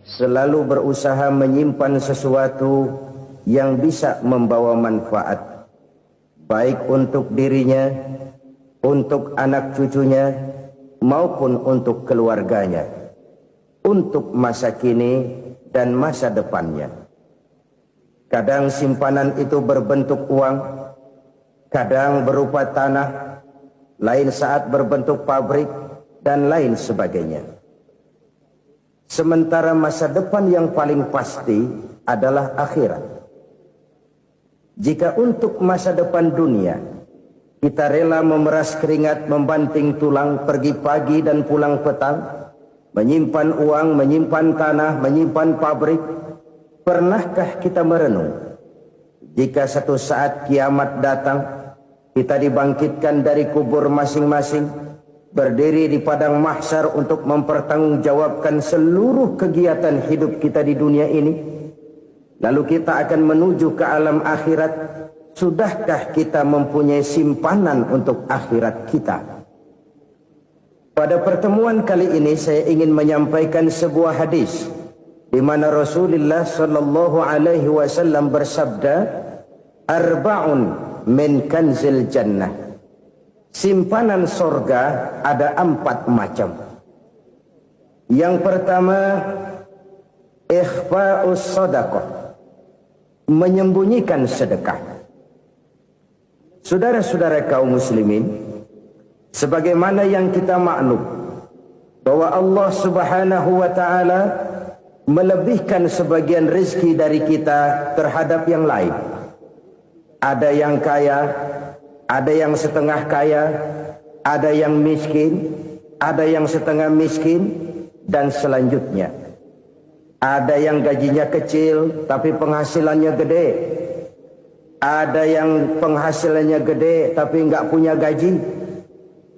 selalu berusaha menyimpan sesuatu yang bisa membawa manfaat, baik untuk dirinya, untuk anak cucunya, maupun untuk keluarganya, untuk masa kini dan masa depannya. Kadang simpanan itu berbentuk uang, kadang berupa tanah, lain saat berbentuk pabrik, dan lain sebagainya. Sementara masa depan yang paling pasti adalah akhirat. Jika untuk masa depan dunia kita rela memeras keringat, membanting tulang, pergi pagi dan pulang petang, menyimpan uang, menyimpan tanah, menyimpan pabrik, pernahkah kita merenung jika satu saat kiamat datang, kita dibangkitkan dari kubur masing-masing, berdiri di padang mahsyar untuk mempertanggungjawabkan seluruh kegiatan hidup kita di dunia ini, lalu kita akan menuju ke alam akhirat. Sudahkah kita mempunyai simpanan untuk akhirat kita? Pada pertemuan kali ini saya ingin menyampaikan sebuah hadis di mana Rasulullah sallallahu alaihi wasallam bersabda, "Arba'un min kanzil jannah." Simpanan sorga ada 4 macam. Yang pertama, ikhfa'us sadaqah, menyembunyikan sedekah. Saudara-saudara kaum muslimin, sebagaimana yang kita maklum bahwa Allah Subhanahu wa taala melebihkan sebagian rezeki dari kita terhadap yang lain. Ada yang kaya, ada yang setengah kaya, ada yang miskin, ada yang setengah miskin, dan selanjutnya. Ada yang gajinya kecil tapi penghasilannya gede. Ada yang penghasilannya gede tapi nggak punya gaji.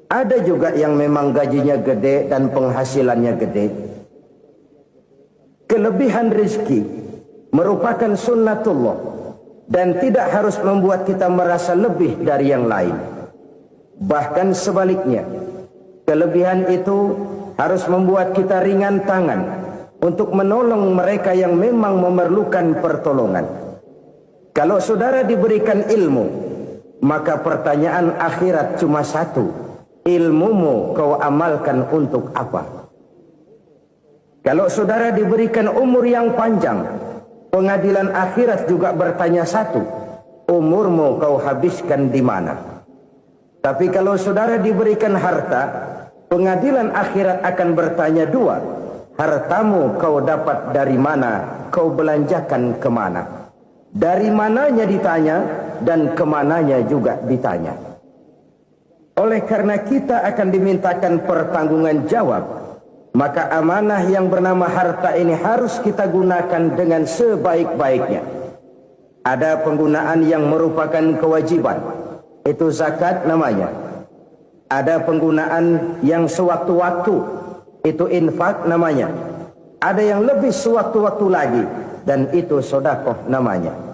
Ada juga yang memang gajinya gede dan penghasilannya gede. Kelebihan rezeki merupakan sunnatullah dan tidak harus membuat kita merasa lebih dari yang lain. Bahkan sebaliknya, kelebihan itu harus membuat kita ringan tangan untuk menolong mereka yang memang memerlukan pertolongan. Kalau saudara diberikan ilmu, maka pertanyaan akhirat cuma satu: ilmumu kau amalkan untuk apa? Kalau saudara diberikan umur yang panjang, pengadilan akhirat juga bertanya satu: umurmu kau habiskan di mana? Tapi kalau saudara diberikan harta, pengadilan akhirat akan bertanya dua: hartamu kau dapat dari mana? Kau belanjakan kemana? Dari mananya ditanya dan kemananya juga ditanya. Oleh karena kita akan dimintakan pertanggungan jawab, maka amanah yang bernama harta ini harus kita gunakan dengan sebaik-baiknya. Ada penggunaan yang merupakan kewajiban, itu zakat namanya. Ada penggunaan yang sewaktu-waktu, itu infak namanya. Ada yang lebih sewaktu-waktu lagi, dan itu sedekah namanya.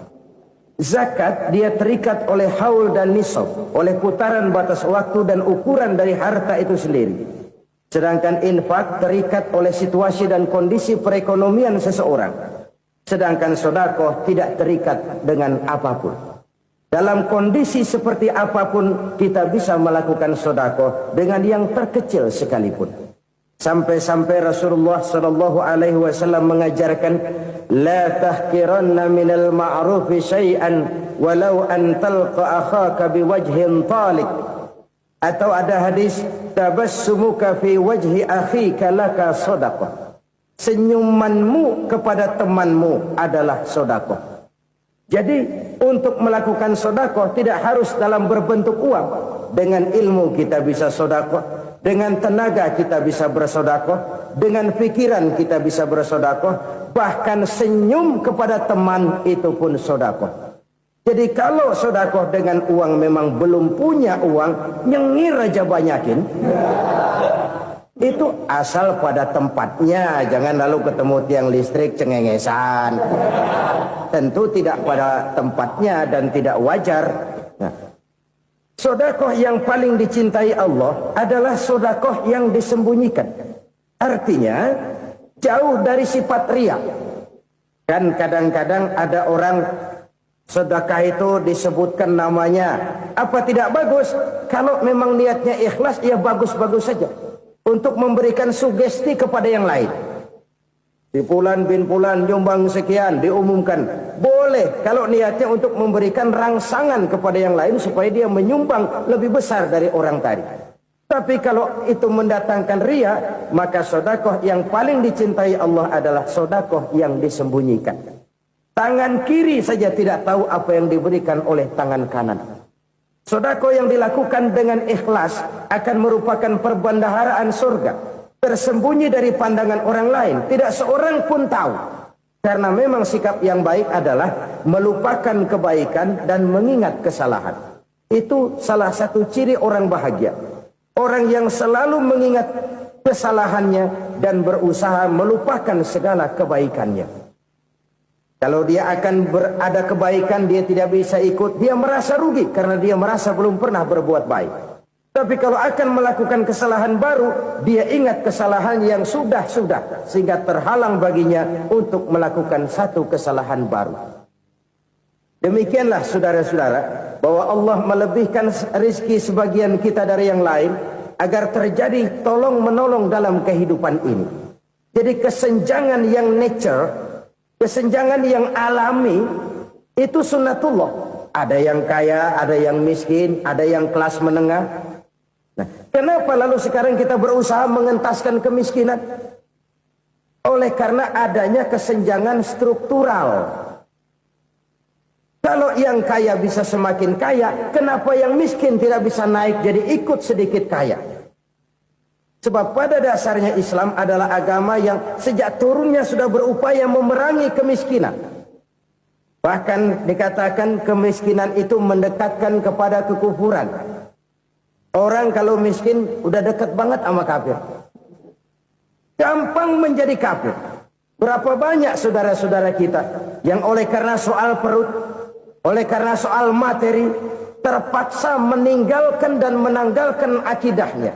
Zakat dia terikat oleh haul dan nisab, oleh putaran batas waktu dan ukuran dari harta itu sendiri. Sedangkan infak terikat oleh situasi dan kondisi perekonomian seseorang. Sedangkan sedekah tidak terikat dengan apapun. Dalam kondisi seperti apapun kita bisa melakukan sedekah dengan yang terkecil sekalipun. Sampai-sampai Rasulullah sallallahu alaihi wasallam mengajarkan, la tahqiranna minal ma'rufi syai'an walau an talqa akhaka biwajhin talik. Atau ada hadis, tabassumuka fi wajhi akhika laka shadaqah. Senyumanmu kepada temanmu adalah sedekah. Jadi untuk melakukan sedekah tidak harus dalam berbentuk uang. Dengan ilmu kita bisa sedekah. Dengan tenaga kita bisa bersedekah, dengan pikiran kita bisa bersedekah, bahkan senyum kepada teman itu pun sedekah. Jadi kalau sedekah dengan uang memang belum punya uang, nyengir aja banyakin. Itu asal pada tempatnya, jangan lalu ketemu tiang listrik cengengesan. Tentu tidak pada tempatnya dan tidak wajar. Nah, sedekah yang paling dicintai Allah adalah sedekah yang disembunyikan. Artinya, jauh dari sifat riya. Kan kadang-kadang ada orang sedekah itu disebutkan namanya, apa tidak bagus? Kalau memang niatnya ikhlas, ya bagus-bagus saja. Untuk memberikan sugesti kepada yang lain. Si Fulan bin Fulan nyumbang sekian, diumumkan. Boleh kalau niatnya untuk memberikan rangsangan kepada yang lain supaya dia menyumbang lebih besar dari orang tadi. Tapi kalau itu mendatangkan riya, maka sedekah yang paling dicintai Allah adalah sedekah yang disembunyikan. Tangan kiri saja tidak tahu apa yang diberikan oleh tangan kanan. Sedekah yang dilakukan dengan ikhlas akan merupakan perbendaharaan surga, tersembunyi dari pandangan orang lain, tidak seorang pun tahu. Karena memang sikap yang baik adalah melupakan kebaikan dan mengingat kesalahan. Itu salah satu ciri orang bahagia. Orang yang selalu mengingat kesalahannya dan berusaha melupakan segala kebaikannya. Kalau dia akan berada kebaikan, dia tidak bisa ikut, dia merasa rugi karena dia merasa belum pernah berbuat baik. Tapi kalau akan melakukan kesalahan baru, dia ingat kesalahan yang sudah-sudah, sehingga terhalang baginya untuk melakukan satu kesalahan baru. Demikianlah saudara-saudara, bahwa Allah melebihkan rizki sebagian kita dari yang lain, agar terjadi tolong-menolong dalam kehidupan ini. Jadi kesenjangan yang nature, kesenjangan yang alami, itu sunnatullah. Ada yang kaya, ada yang miskin, ada yang kelas menengah. Nah, kenapa lalu sekarang kita berusaha mengentaskan kemiskinan? Oleh karena adanya kesenjangan struktural. Kalau yang kaya bisa semakin kaya, kenapa yang miskin tidak bisa naik jadi ikut sedikit kaya? Sebab pada dasarnya Islam adalah agama yang sejak turunnya sudah berupaya memerangi kemiskinan. Bahkan dikatakan kemiskinan itu mendekatkan kepada kekufuran. Orang kalau miskin udah dekat banget sama kafir. Gampang menjadi kafir. Berapa banyak saudara-saudara kita yang oleh karena soal perut, oleh karena soal materi, terpaksa meninggalkan dan menanggalkan akidahnya.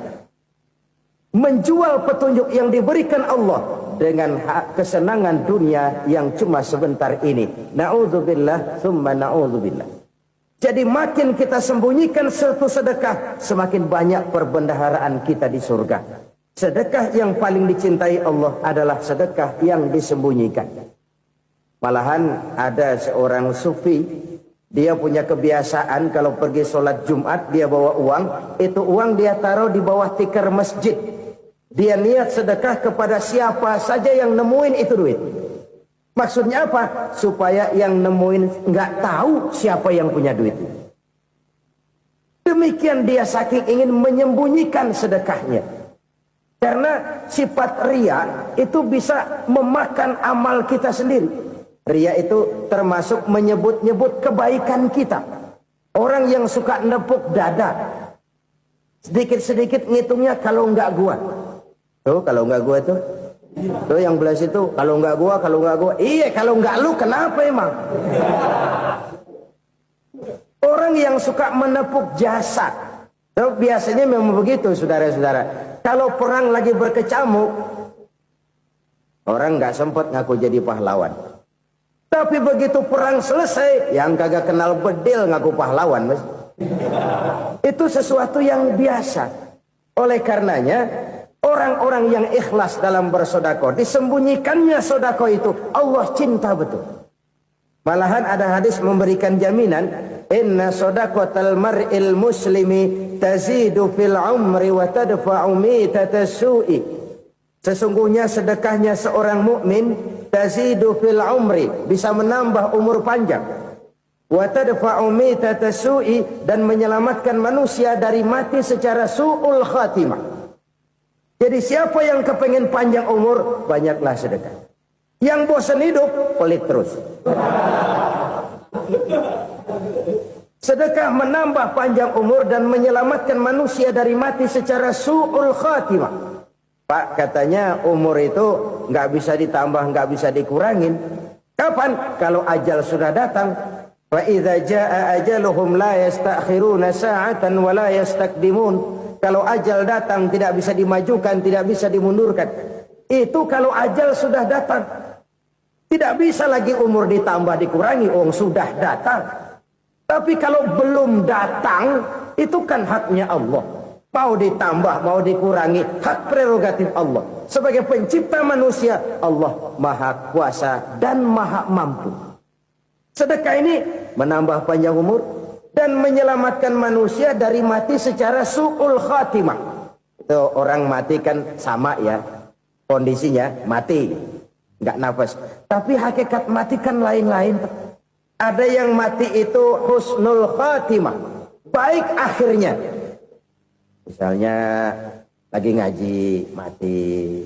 Menjual petunjuk yang diberikan Allah dengan kesenangan dunia yang cuma sebentar ini. Na'udzubillah, thumma na'udzubillah. Jadi makin kita sembunyikan satu sedekah, semakin banyak perbendaharaan kita di surga. Sedekah yang paling dicintai Allah adalah sedekah yang disembunyikan. Malahan ada seorang sufi, dia punya kebiasaan kalau pergi sholat Jumat dia bawa uang, itu uang dia taruh di bawah tikar masjid. Dia niat sedekah kepada siapa saja yang nemuin itu duit. Maksudnya apa? Supaya yang nemuin nggak tahu siapa yang punya duit. Demikian dia saking ingin menyembunyikan sedekahnya. Karena sifat riya itu bisa memakan amal kita sendiri. Riya itu termasuk menyebut-nyebut kebaikan kita. Orang yang suka nepuk dada, sedikit-sedikit ngitungnya kalau nggak gua. Tuh kalau nggak gua tuh. Tuh yang belas itu kalau nggak gua, kalau nggak gua. Iya kalau nggak lu kenapa emang? Orang yang suka menepuk jasad. Tuh, biasanya memang begitu saudara-saudara. Kalau perang lagi berkecamuk, orang nggak sempat ngaku jadi pahlawan. Tapi begitu perang selesai, yang kagak kenal bedil ngaku pahlawan, mas. Itu sesuatu yang biasa. Oleh karenanya, orang-orang yang ikhlas dalam bersedekah, disembunyikannya sedekah itu, Allah cinta betul. Malahan ada hadis memberikan jaminan, inna sedaqatal mar'il muslimi tazidu fil umri wa tadfa'u mitatas su'i. Sesungguhnya sedekahnya seorang mukmin tazidu fil umri, bisa menambah umur panjang. Wa tadfa'u mitatas su'i, dan menyelamatkan manusia dari mati secara su'ul khatimah. Jadi siapa yang kepengen panjang umur, banyaklah sedekah. Yang bosan hidup, pelit terus. Sedekah menambah panjang umur dan menyelamatkan manusia dari mati secara su'ul khatimah. Pak, katanya umur itu nggak bisa ditambah, nggak bisa dikurangin. Kapan? Kalau ajal sudah datang. Fa idza jaa ajaluhum la yastakhiruna sa'atan wa la yastakdimun. Kalau ajal datang tidak bisa dimajukan, tidak bisa dimundurkan. Itu kalau ajal sudah datang. Tidak bisa lagi umur ditambah dikurangi, sudah datang. Tapi kalau belum datang, itu kan haknya Allah. Mau ditambah, mau dikurangi, hak prerogatif Allah. Sebagai pencipta manusia, Allah maha kuasa dan maha mampu. Sedekah ini menambah panjang umur dan menyelamatkan manusia dari mati secara su'ul khatimah. Itu orang mati kan sama ya, kondisinya mati, nggak nafas. Tapi hakikat mati kan lain-lain. Ada yang mati itu husnul khatimah, baik akhirnya. Misalnya lagi ngaji mati,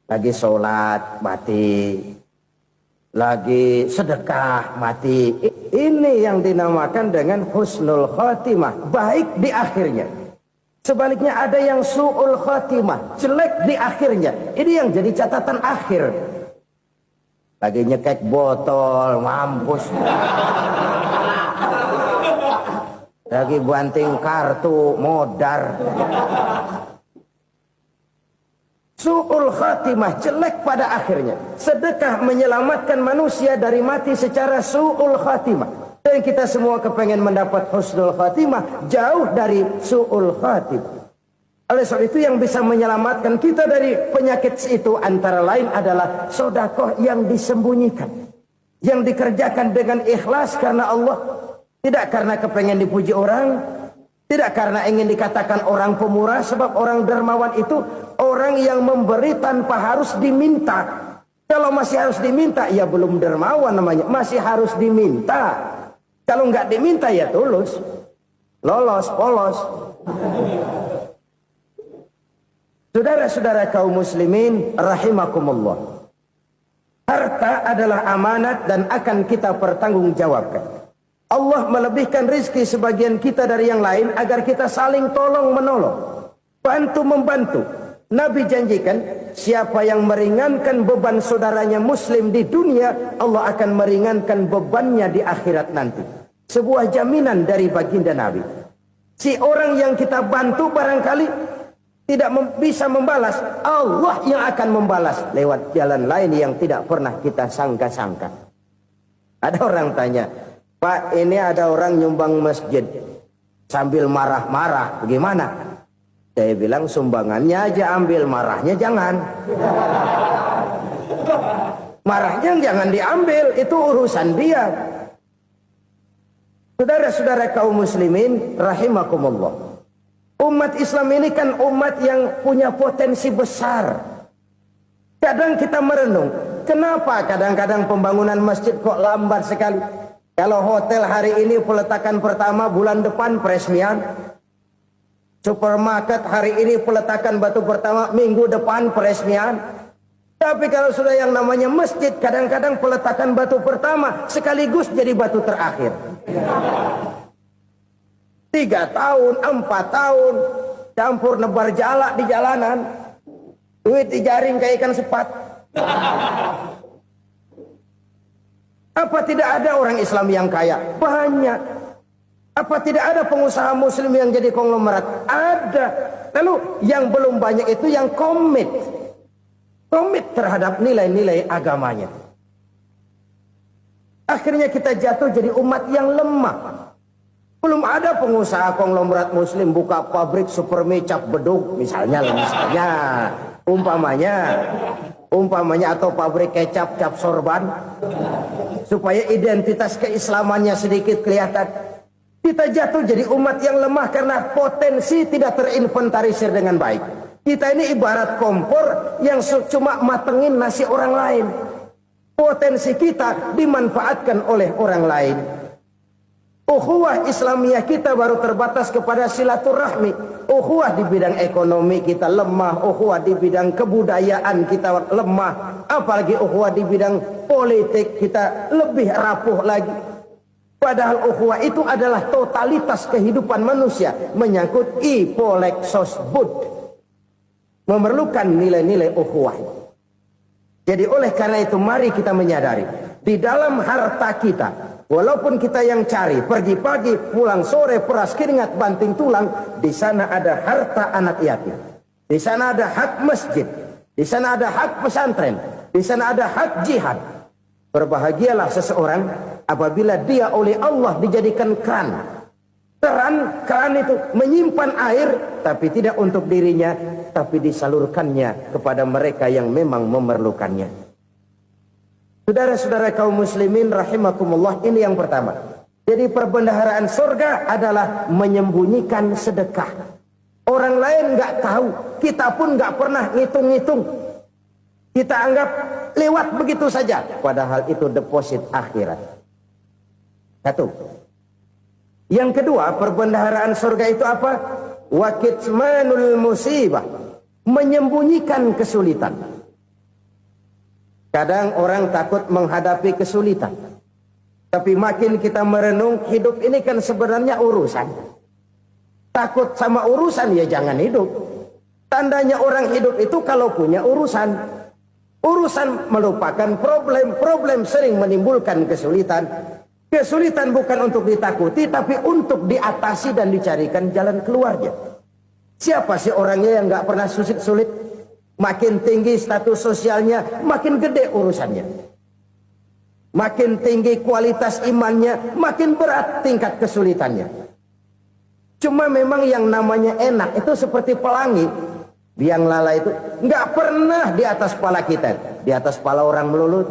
lagi sholat mati, lagi sedekah mati. Ini yang dinamakan dengan husnul khatimah, baik di akhirnya. Sebaliknya ada yang su'ul khatimah, jelek di akhirnya. Ini yang jadi catatan akhir. Lagi nyekek botol, mampus. Lagi banting kartu, modar. Su'ul khatimah, jelek pada akhirnya. Sedekah menyelamatkan manusia dari mati secara su'ul khatimah. Dan kita semua kepengen mendapat husnul khatimah, jauh dari su'ul khatimah. Oleh sebab itu yang bisa menyelamatkan kita dari penyakit itu antara lain adalah sedekah yang disembunyikan. Yang dikerjakan dengan ikhlas karena Allah. Tidak karena kepengen dipuji orang, tidak karena ingin dikatakan orang pemurah, sebab orang dermawan itu orang yang memberi tanpa harus diminta. Kalau masih harus diminta, ya belum dermawan namanya, masih harus diminta. Kalau nggak diminta ya tulus, lolos, polos. Saudara-saudara kaum muslimin rahimakumullah. Harta adalah amanat dan akan kita pertanggungjawabkan. Allah melebihkan rizki sebagian kita dari yang lain agar kita saling tolong menolong, bantu membantu. Nabi janjikan siapa yang meringankan beban saudaranya muslim di dunia, Allah akan meringankan bebannya di akhirat nanti. Sebuah jaminan dari baginda Nabi. Si orang yang kita bantu barangkali tidak bisa membalas, Allah yang akan membalas lewat jalan lain yang tidak pernah kita sangka-sangka. Ada orang tanya, Pak, ini ada orang nyumbang masjid sambil marah-marah, bagaimana? Saya bilang sumbangannya aja ambil, marahnya jangan. Marahnya jangan diambil, itu urusan dia. Saudara-saudara kaum muslimin rahimakumullah. Umat Islam ini kan umat yang punya potensi besar. Kadang kita merenung, kenapa kadang-kadang pembangunan masjid kok lambat sekali? Kalau hotel hari ini peletakan pertama, bulan depan peresmian. Supermarket hari ini peletakan batu pertama, minggu depan peresmian. Tapi kalau sudah yang namanya masjid, kadang-kadang peletakan batu pertama sekaligus jadi batu terakhir. 3 tahun, 4 tahun, campur nebar jalak di jalanan. Duit dijaring kayak ikan sepat. Apa tidak ada orang Islam yang kaya? Banyak. Apa tidak ada pengusaha muslim yang jadi konglomerat? Ada. Lalu yang belum banyak itu yang komit terhadap nilai-nilai agamanya. Akhirnya kita jatuh jadi umat yang lemah. Belum ada pengusaha konglomerat muslim buka pabrik supermi cap beduk misalnya umpamanya atau pabrik kecap cap sorban supaya identitas keislamannya sedikit kelihatan. Kita jatuh jadi umat yang lemah karena potensi tidak terinventarisir dengan baik. Kita ini ibarat kompor yang cuma matengin nasi orang lain. Potensi kita dimanfaatkan oleh orang lain. Ukhuwah Islamiyah kita baru terbatas kepada silaturahmi. Ukhuwah di bidang ekonomi kita lemah. Ukhuwah di bidang kebudayaan kita lemah. Apalagi ukhuwah di bidang politik kita lebih rapuh lagi. Padahal ukhuwah itu adalah totalitas kehidupan manusia. Menyangkut ipolek sosbud. Memerlukan nilai-nilai ukhuwah. Jadi oleh karena itu mari kita menyadari. Di dalam harta kita, walaupun kita yang cari, pergi pagi, pulang sore, peras keringat, banting tulang, di sana ada harta anak yatim. Di sana ada hak masjid. Di sana ada hak pesantren. Di sana ada hak jihad. Berbahagialah seseorang apabila dia oleh Allah dijadikan keran. Keran itu menyimpan air, tapi tidak untuk dirinya, tapi disalurkannya kepada mereka yang memang memerlukannya. Saudara-saudara kaum muslimin rahimakumullah, ini yang pertama. Jadi perbendaharaan surga adalah menyembunyikan sedekah. Orang lain nggak tahu, kita pun nggak pernah ngitung-ngitung. Kita anggap lewat begitu saja, padahal itu deposit akhirat. Satu. Yang kedua, perbendaharaan surga itu apa? Wa kitmanul musibah, menyembunyikan kesulitan. Kadang orang takut menghadapi kesulitan. Tapi makin kita merenung, hidup ini kan sebenarnya urusan. Takut sama urusan, ya jangan hidup. Tandanya orang hidup itu kalau punya urusan. Urusan melupakan problem. Problem sering menimbulkan kesulitan. Kesulitan bukan untuk ditakuti, tapi untuk diatasi dan dicarikan jalan keluarnya. Siapa sih orangnya yang gak pernah sulit-sulit? Makin tinggi status sosialnya, makin gede urusannya. Makin tinggi kualitas imannya, makin berat tingkat kesulitannya. Cuma memang yang namanya enak itu seperti pelangi. Biang lala itu nggak pernah di atas kepala kita, di atas kepala orang melulu.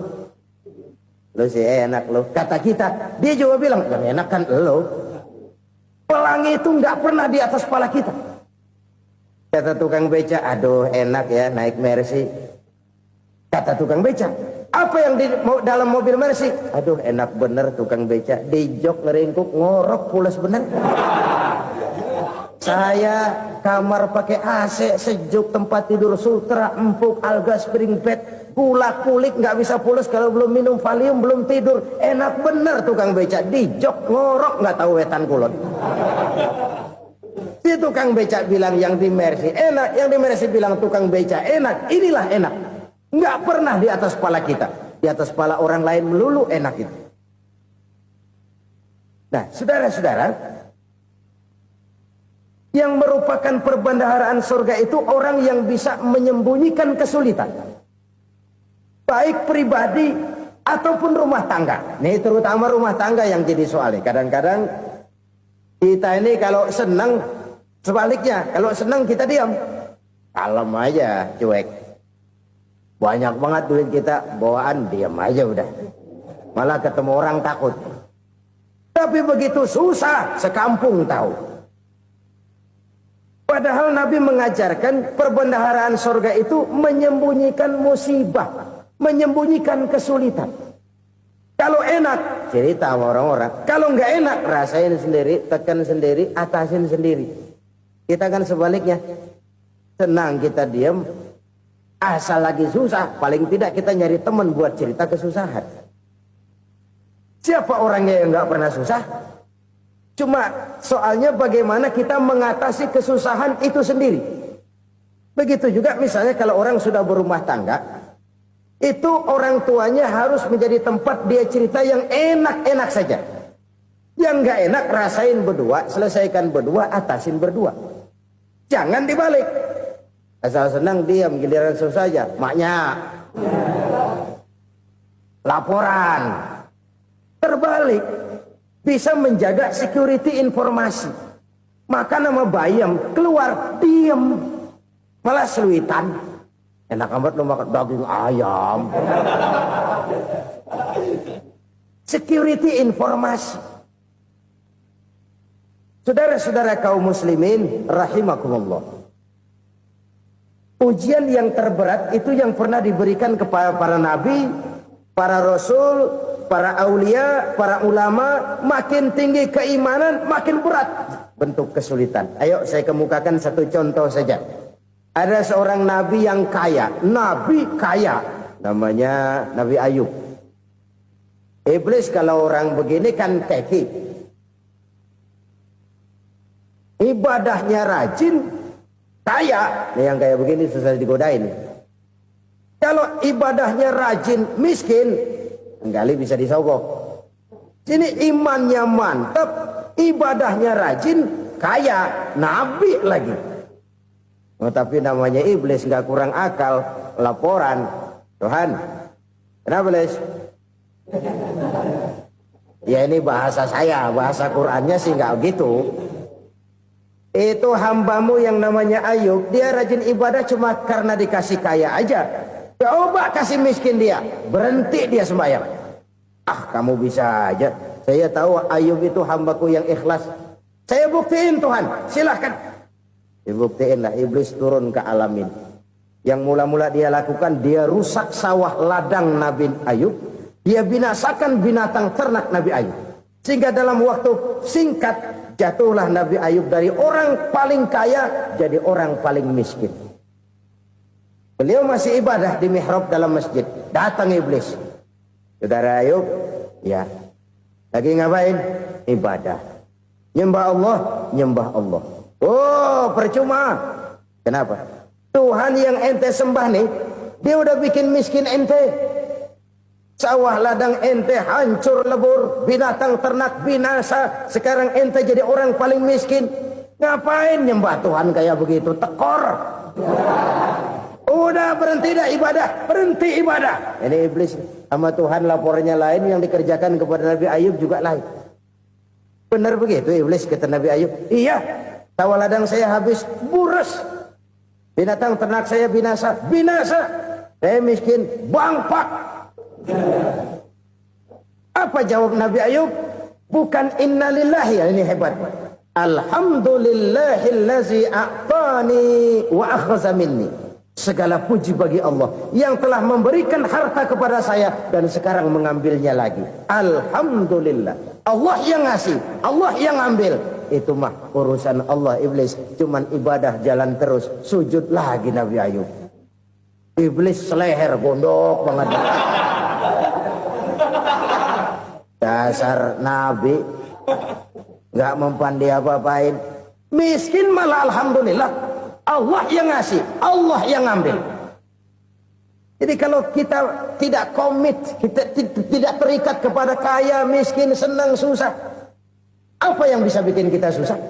Lo sih enak lo, kata kita. Dia juga bilang yang enak kan lo. Pelangi itu nggak pernah di atas kepala kita. Kata tukang beca, aduh enak ya naik Mercy. Kata tukang beca, apa yang di dalam mobil Mercy? Aduh enak bener tukang beca, di jok ngeringkuk ngorok pulas bener. Saya kamar pakai AC, sejuk, tempat tidur sutra, empuk, alga, spring bed, gula kulik, nggak bisa pulas kalau belum minum Valium, belum tidur. Enak bener tukang beca, di jok ngorok nggak tahu wetan kulon. Si tukang beca bilang yang di Mercy enak, yang di Mercy bilang tukang beca enak. Inilah enak. Nggak pernah di atas kepala kita, di atas kepala orang lain melulu enak itu. Nah, saudara-saudara, yang merupakan perbendaharaan surga itu orang yang bisa menyembunyikan kesulitan, baik pribadi ataupun rumah tangga. Nih terutama rumah tangga yang jadi soalnya. Kadang-kadang kita ini kalau senang, sebaliknya kalau senang kita diam, kalem aja, cuek. Banyak banget duit kita bawaan, diam aja udah. Malah ketemu orang takut. Tapi begitu susah, sekampung tahu. Padahal Nabi mengajarkan perbendaharaan surga itu menyembunyikan musibah, menyembunyikan kesulitan. Kalau enak, cerita sama orang-orang. Kalau nggak enak, rasain sendiri, tekan sendiri, atasin sendiri. Kita kan sebaliknya. Senang kita diam, asal lagi susah, paling tidak kita nyari teman buat cerita kesusahan. Siapa orangnya yang nggak pernah susah? Cuma soalnya bagaimana kita mengatasi kesusahan itu sendiri. Begitu juga misalnya kalau orang sudah berumah tangga, itu orang tuanya harus menjadi tempat dia cerita yang enak-enak saja. Yang nggak enak rasain berdua, selesaikan berdua, atasin berdua. Jangan dibalik. Asal senang diam, giliran susah aja. Maknya laporan. Terbalik. Bisa menjaga security informasi. Maka nama bayam keluar diam, malah seluitan. Enak amat lo makan daging ayam. Security informasi. Saudara-saudara kaum muslimin rahimakumullah. Ujian yang terberat itu yang pernah diberikan kepada para nabi, para rasul, para aulia, para ulama. Makin tinggi keimanan, makin berat bentuk kesulitan. Ayo saya kemukakan satu contoh saja. Ada seorang nabi yang kaya, nabi kaya, namanya Nabi Ayub. Iblis kalau orang begini kan keki. Ibadahnya rajin, kaya. Nih yang kayak begini susah digodain. Kalau ibadahnya rajin, miskin, kali bisa disogok. Sini imannya mantap, ibadahnya rajin, kaya, nabi lagi. Oh, tapi namanya iblis nggak kurang akal. Laporan, Tuhan, kenapa Les? Ya ini bahasa saya, bahasa Qurannya sih nggak gitu. Itu hambamu yang namanya Ayub, dia rajin ibadah cuma karena dikasih kaya aja. Coba kasih miskin dia, berhenti dia sembahyang. Ah, kamu bisa aja. Saya tahu Ayub itu hambaku yang ikhlas. Saya buktiin Tuhan, silahkan. Dibuktiin lah, iblis turun ke alam ini. Yang mula-mula dia lakukan, dia rusak sawah ladang Nabi Ayub. Dia binasakan binatang ternak Nabi Ayub. Sehingga dalam waktu singkat, jatuhlah Nabi Ayub dari orang paling kaya jadi orang paling miskin. Beliau masih ibadah di mihrab dalam masjid. Datang iblis. Saudara Ayub, ya, lagi ngapain? Ibadah. Nyembah Allah, nyembah Allah. Oh, percuma. Kenapa? Tuhan yang ente sembah nih, dia udah bikin miskin ente. Sawah ladang ente hancur lebur, binatang ternak binasa. Sekarang ente jadi orang paling miskin. Ngapain nyembah Tuhan kayak begitu? Tekor. Udah berhenti dah ibadah, berhenti ibadah. Ini iblis sama Tuhan laporannya lain, yang dikerjakan kepada Nabi Ayub juga lain. Benar begitu iblis kata Nabi Ayub? Iya, sawah ladang saya habis, buras. Binatang ternak saya binasa, binasa. Saya miskin, bangpak. Apa jawab Nabi Ayub? Bukan innalillahi, ya ini hebat. Alhamdulillahillazi a'tani wa akhza minni. Segala puji bagi Allah yang telah memberikan harta kepada saya dan sekarang mengambilnya lagi. Alhamdulillah. Allah yang ngasih, Allah yang ambil. Itu mah urusan Allah. Iblis cuman ibadah jalan terus, sujud lagi Nabi Ayub. Iblis seleher gondok banget. Dasar Nabi nggak mempan dia apa-apain. Miskin malah alhamdulillah. Allah yang ngasih, Allah yang ngambil. Jadi kalau kita tidak komit, kita tidak terikat kepada kaya, miskin, senang, susah, apa yang bisa bikin kita susah?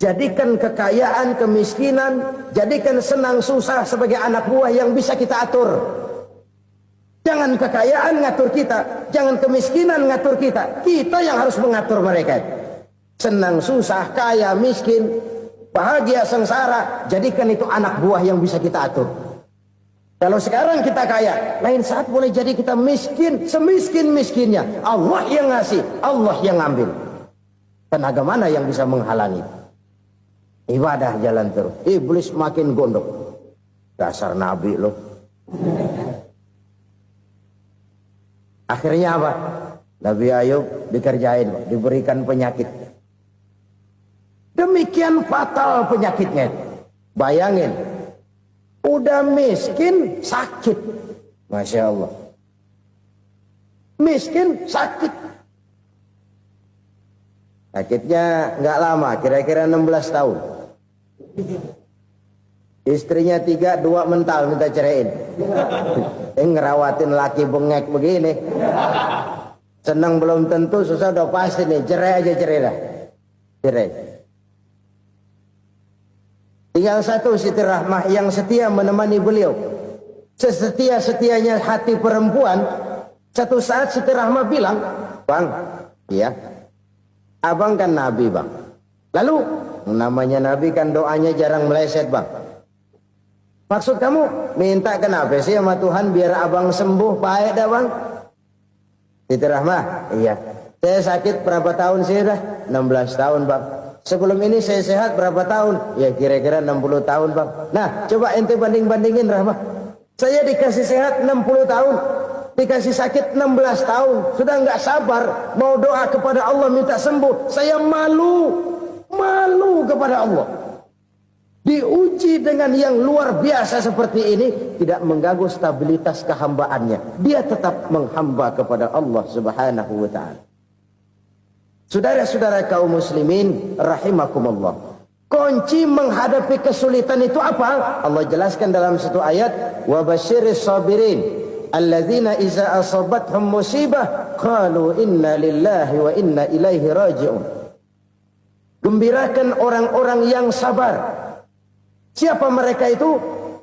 Jadikan kekayaan, kemiskinan, jadikan senang, susah sebagai anak buah yang bisa kita atur. Jangan kekayaan ngatur kita, jangan kemiskinan ngatur kita. Kita yang harus mengatur mereka. Senang, susah, kaya, miskin, bahagia, sengsara, jadikan itu anak buah yang bisa kita atur. Kalau sekarang kita kaya, lain saat boleh jadi kita miskin, semiskin-miskinnya. Allah yang ngasih, Allah yang ngambil. Tenaga mana yang bisa menghalangi? Ibadah jalan terus. Iblis makin gondok. Dasar Nabi loh. Akhirnya apa? Nabi Ayub dikerjain, diberikan penyakit. Demikian fatal penyakitnya. Bayangin, udah miskin, sakit. Masya Allah. Miskin, sakit. Sakitnya nggak lama, kira-kira 16 tahun. Istrinya 3, 2 mental minta ceraiin. Ngerawatin laki bengek begini. Senang belum tentu, susah udah pasti nih. Cerai aja, cerai dah. Cerai. Tinggal satu Siti Rahmah yang setia menemani beliau. Sesetia-setianya hati perempuan. Satu saat Siti Rahmah bilang, "Bang, iya, abang kan Nabi bang. Lalu namanya Nabi kan doanya jarang meleset bang. Maksud kamu minta kenapa sih sama Tuhan biar abang sembuh baik dah bang?" Siti Rahmah, iya. Saya sakit berapa tahun sih dah? 16 tahun bang. Sebelum ini saya sehat berapa tahun? Ya kira-kira 60 tahun bang. Nah coba ente banding-bandingin Rahmah. Saya dikasih sehat 60 tahun. Dikasih sakit 16 tahun. Sudah nggak sabar mau doa kepada Allah minta sembuh. Saya malu kepada Allah. Diuji dengan yang luar biasa seperti ini, tidak mengganggu stabilitas kehambaannya. Dia tetap menghamba kepada Allah Subhanahu wa ta'ala. Saudara-saudara kaum muslimin rahimakumullah. Kunci menghadapi kesulitan itu apa? Allah jelaskan dalam satu ayat, wa basyiris sabirin alladzina iza asabathum musibah qalu inna lillahi wa inna ilaihi raji'un. Gembirakan orang-orang yang sabar Siapa mereka itu?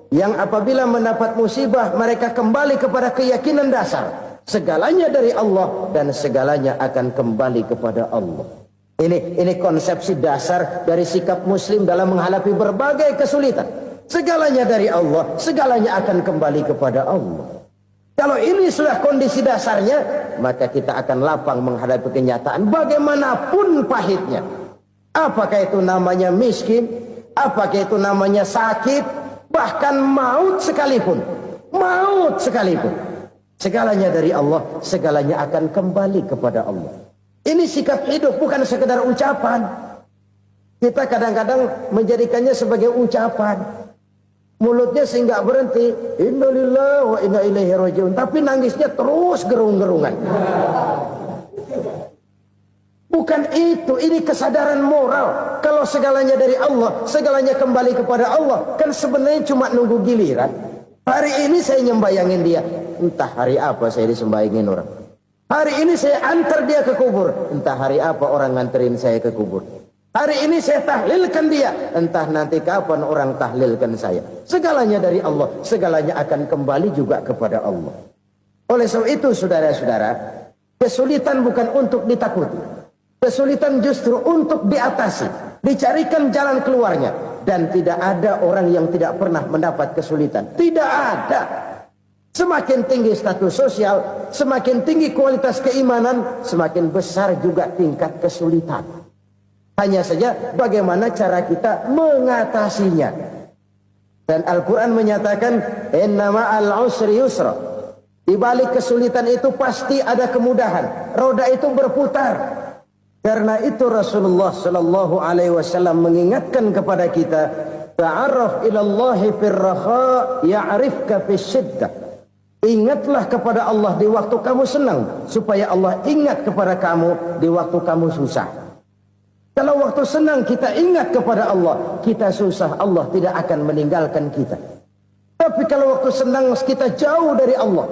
Yang apabila mendapat musibah mereka kembali kepada keyakinan dasar. Segalanya dari Allah dan segalanya akan kembali kepada Allah. Ini konsepsi dasar dari sikap muslim dalam menghadapi berbagai kesulitan. Segalanya dari Allah, segalanya akan kembali kepada Allah. Kalau ini sudah kondisi dasarnya, maka kita akan lapang menghadapi kenyataan bagaimanapun pahitnya. Apakah itu namanya miskin, apakah itu namanya sakit, bahkan maut sekalipun. Maut sekalipun. Segalanya dari Allah, segalanya akan kembali kepada Allah. Ini sikap hidup, bukan sekedar ucapan. Kita kadang-kadang menjadikannya sebagai ucapan. Mulutnya sehingga berhenti, innalillahi wa inna ilaihi rajiun, tapi nangisnya terus gerung-gerungan. Bukan itu, ini kesadaran moral. Kalau segalanya dari Allah, segalanya kembali kepada Allah, kan sebenarnya cuma nunggu giliran. Hari ini saya nyembayangin dia, entah hari apa saya disembayangin orang. Hari ini saya antar dia ke kubur, entah hari apa orang nganterin saya ke kubur. Hari ini saya tahlilkan dia, entah nanti kapan orang tahlilkan saya. Segalanya dari Allah, segalanya akan kembali juga kepada Allah. Oleh sebab itu saudara-saudara, kesulitan bukan untuk ditakuti. Kesulitan justru untuk diatasi, dicarikan jalan keluarnya. Dan tidak ada orang yang tidak pernah mendapat kesulitan. Tidak ada. Semakin tinggi status sosial, semakin tinggi kualitas keimanan, semakin besar juga tingkat kesulitan. Hanya saja bagaimana cara kita mengatasinya. Dan Al-Quran menyatakan, innama al-usri yusra. Di balik kesulitan itu pasti ada kemudahan. Roda itu berputar. Karena itu Rasulullah sallallahu alaihi wasallam mengingatkan kepada kita, ta'arraf ilallahi firraha ya'rifka fisyiddah. Ingatlah kepada Allah di waktu kamu senang, supaya Allah ingat kepada kamu di waktu kamu susah. Kalau waktu senang kita ingat kepada Allah, kita susah, Allah tidak akan meninggalkan kita. Tapi kalau waktu senang kita jauh dari Allah,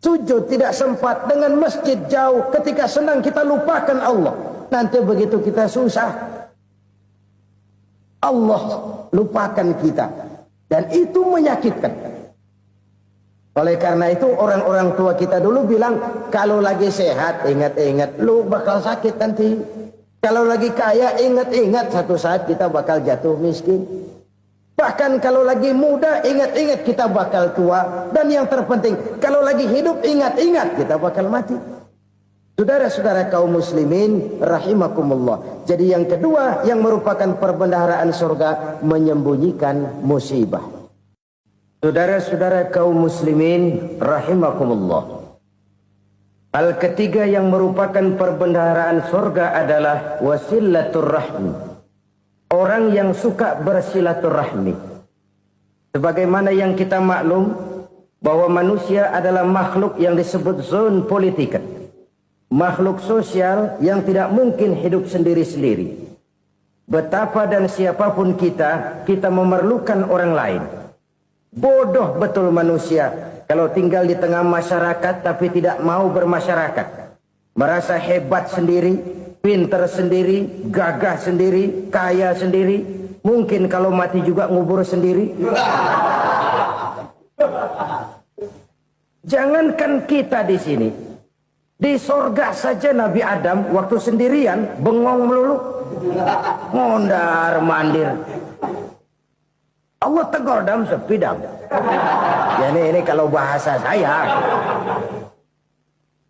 sujud tidak sempat, dengan masjid jauh, ketika senang kita lupakan Allah. Nanti begitu kita susah, Allah lupakan kita. Dan itu menyakitkan. Oleh karena itu orang-orang tua kita dulu bilang, kalau lagi sehat ingat-ingat, lu bakal sakit nanti. Kalau lagi kaya ingat-ingat satu saat kita bakal jatuh miskin. Bahkan kalau lagi muda ingat-ingat kita bakal tua. Dan yang terpenting, kalau lagi hidup ingat-ingat kita bakal mati. Saudara-saudara kaum muslimin rahimakumullah. Jadi yang kedua yang merupakan perbendaharaan surga, menyembunyikan musibah. Saudara-saudara kaum muslimin rahimakumullah. Hal ketiga yang merupakan perbendaharaan surga adalah wasilatur rahmi. Orang yang suka bersilaturahmi. Sebagaimana yang kita maklum bahwa manusia adalah makhluk yang disebut zon politika. Makhluk sosial yang tidak mungkin hidup sendiri-sendiri. Betapa dan siapapun kita memerlukan orang lain. Bodoh betul manusia kalau tinggal di tengah masyarakat tapi tidak mau bermasyarakat. Merasa hebat sendiri, pinter sendiri, gagah sendiri, kaya sendiri. Mungkin kalau mati juga ngubur sendiri. Jangankan kita di sini, di sorga saja Nabi Adam waktu sendirian bengong melulu, mondar mandir. Allah tegur dam sepi dam. Ya ini kalau bahasa saya.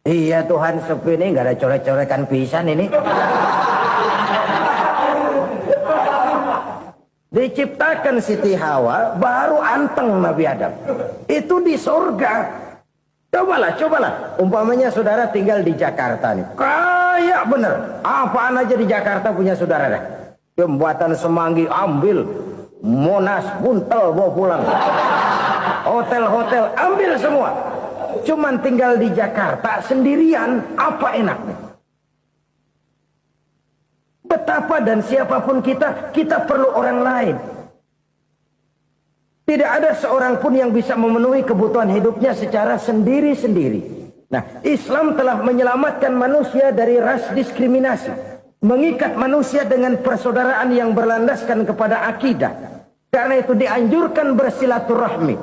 Iya Tuhan sepi ini nggak ada coret-coretan pisan ini. Diciptakan Siti Hawa baru anteng Nabi Adam. Itu di sorga. Cobalah. Umpamanya saudara tinggal di Jakarta nih. Kayak bener. Apaan aja di Jakarta punya saudara dah. Jembatan Semanggi ambil. Monas buntel bawa pulang. Hotel-hotel ambil semua. Cuman tinggal di Jakarta sendirian, apa enaknya? Betapa dan siapapun kita perlu orang lain. Tidak ada seorang pun yang bisa memenuhi kebutuhan hidupnya secara sendiri-sendiri. Nah, Islam telah menyelamatkan manusia dari ras diskriminasi. Mengikat manusia dengan persaudaraan yang berlandaskan kepada akidah. Karena itu dianjurkan bersilaturahmi.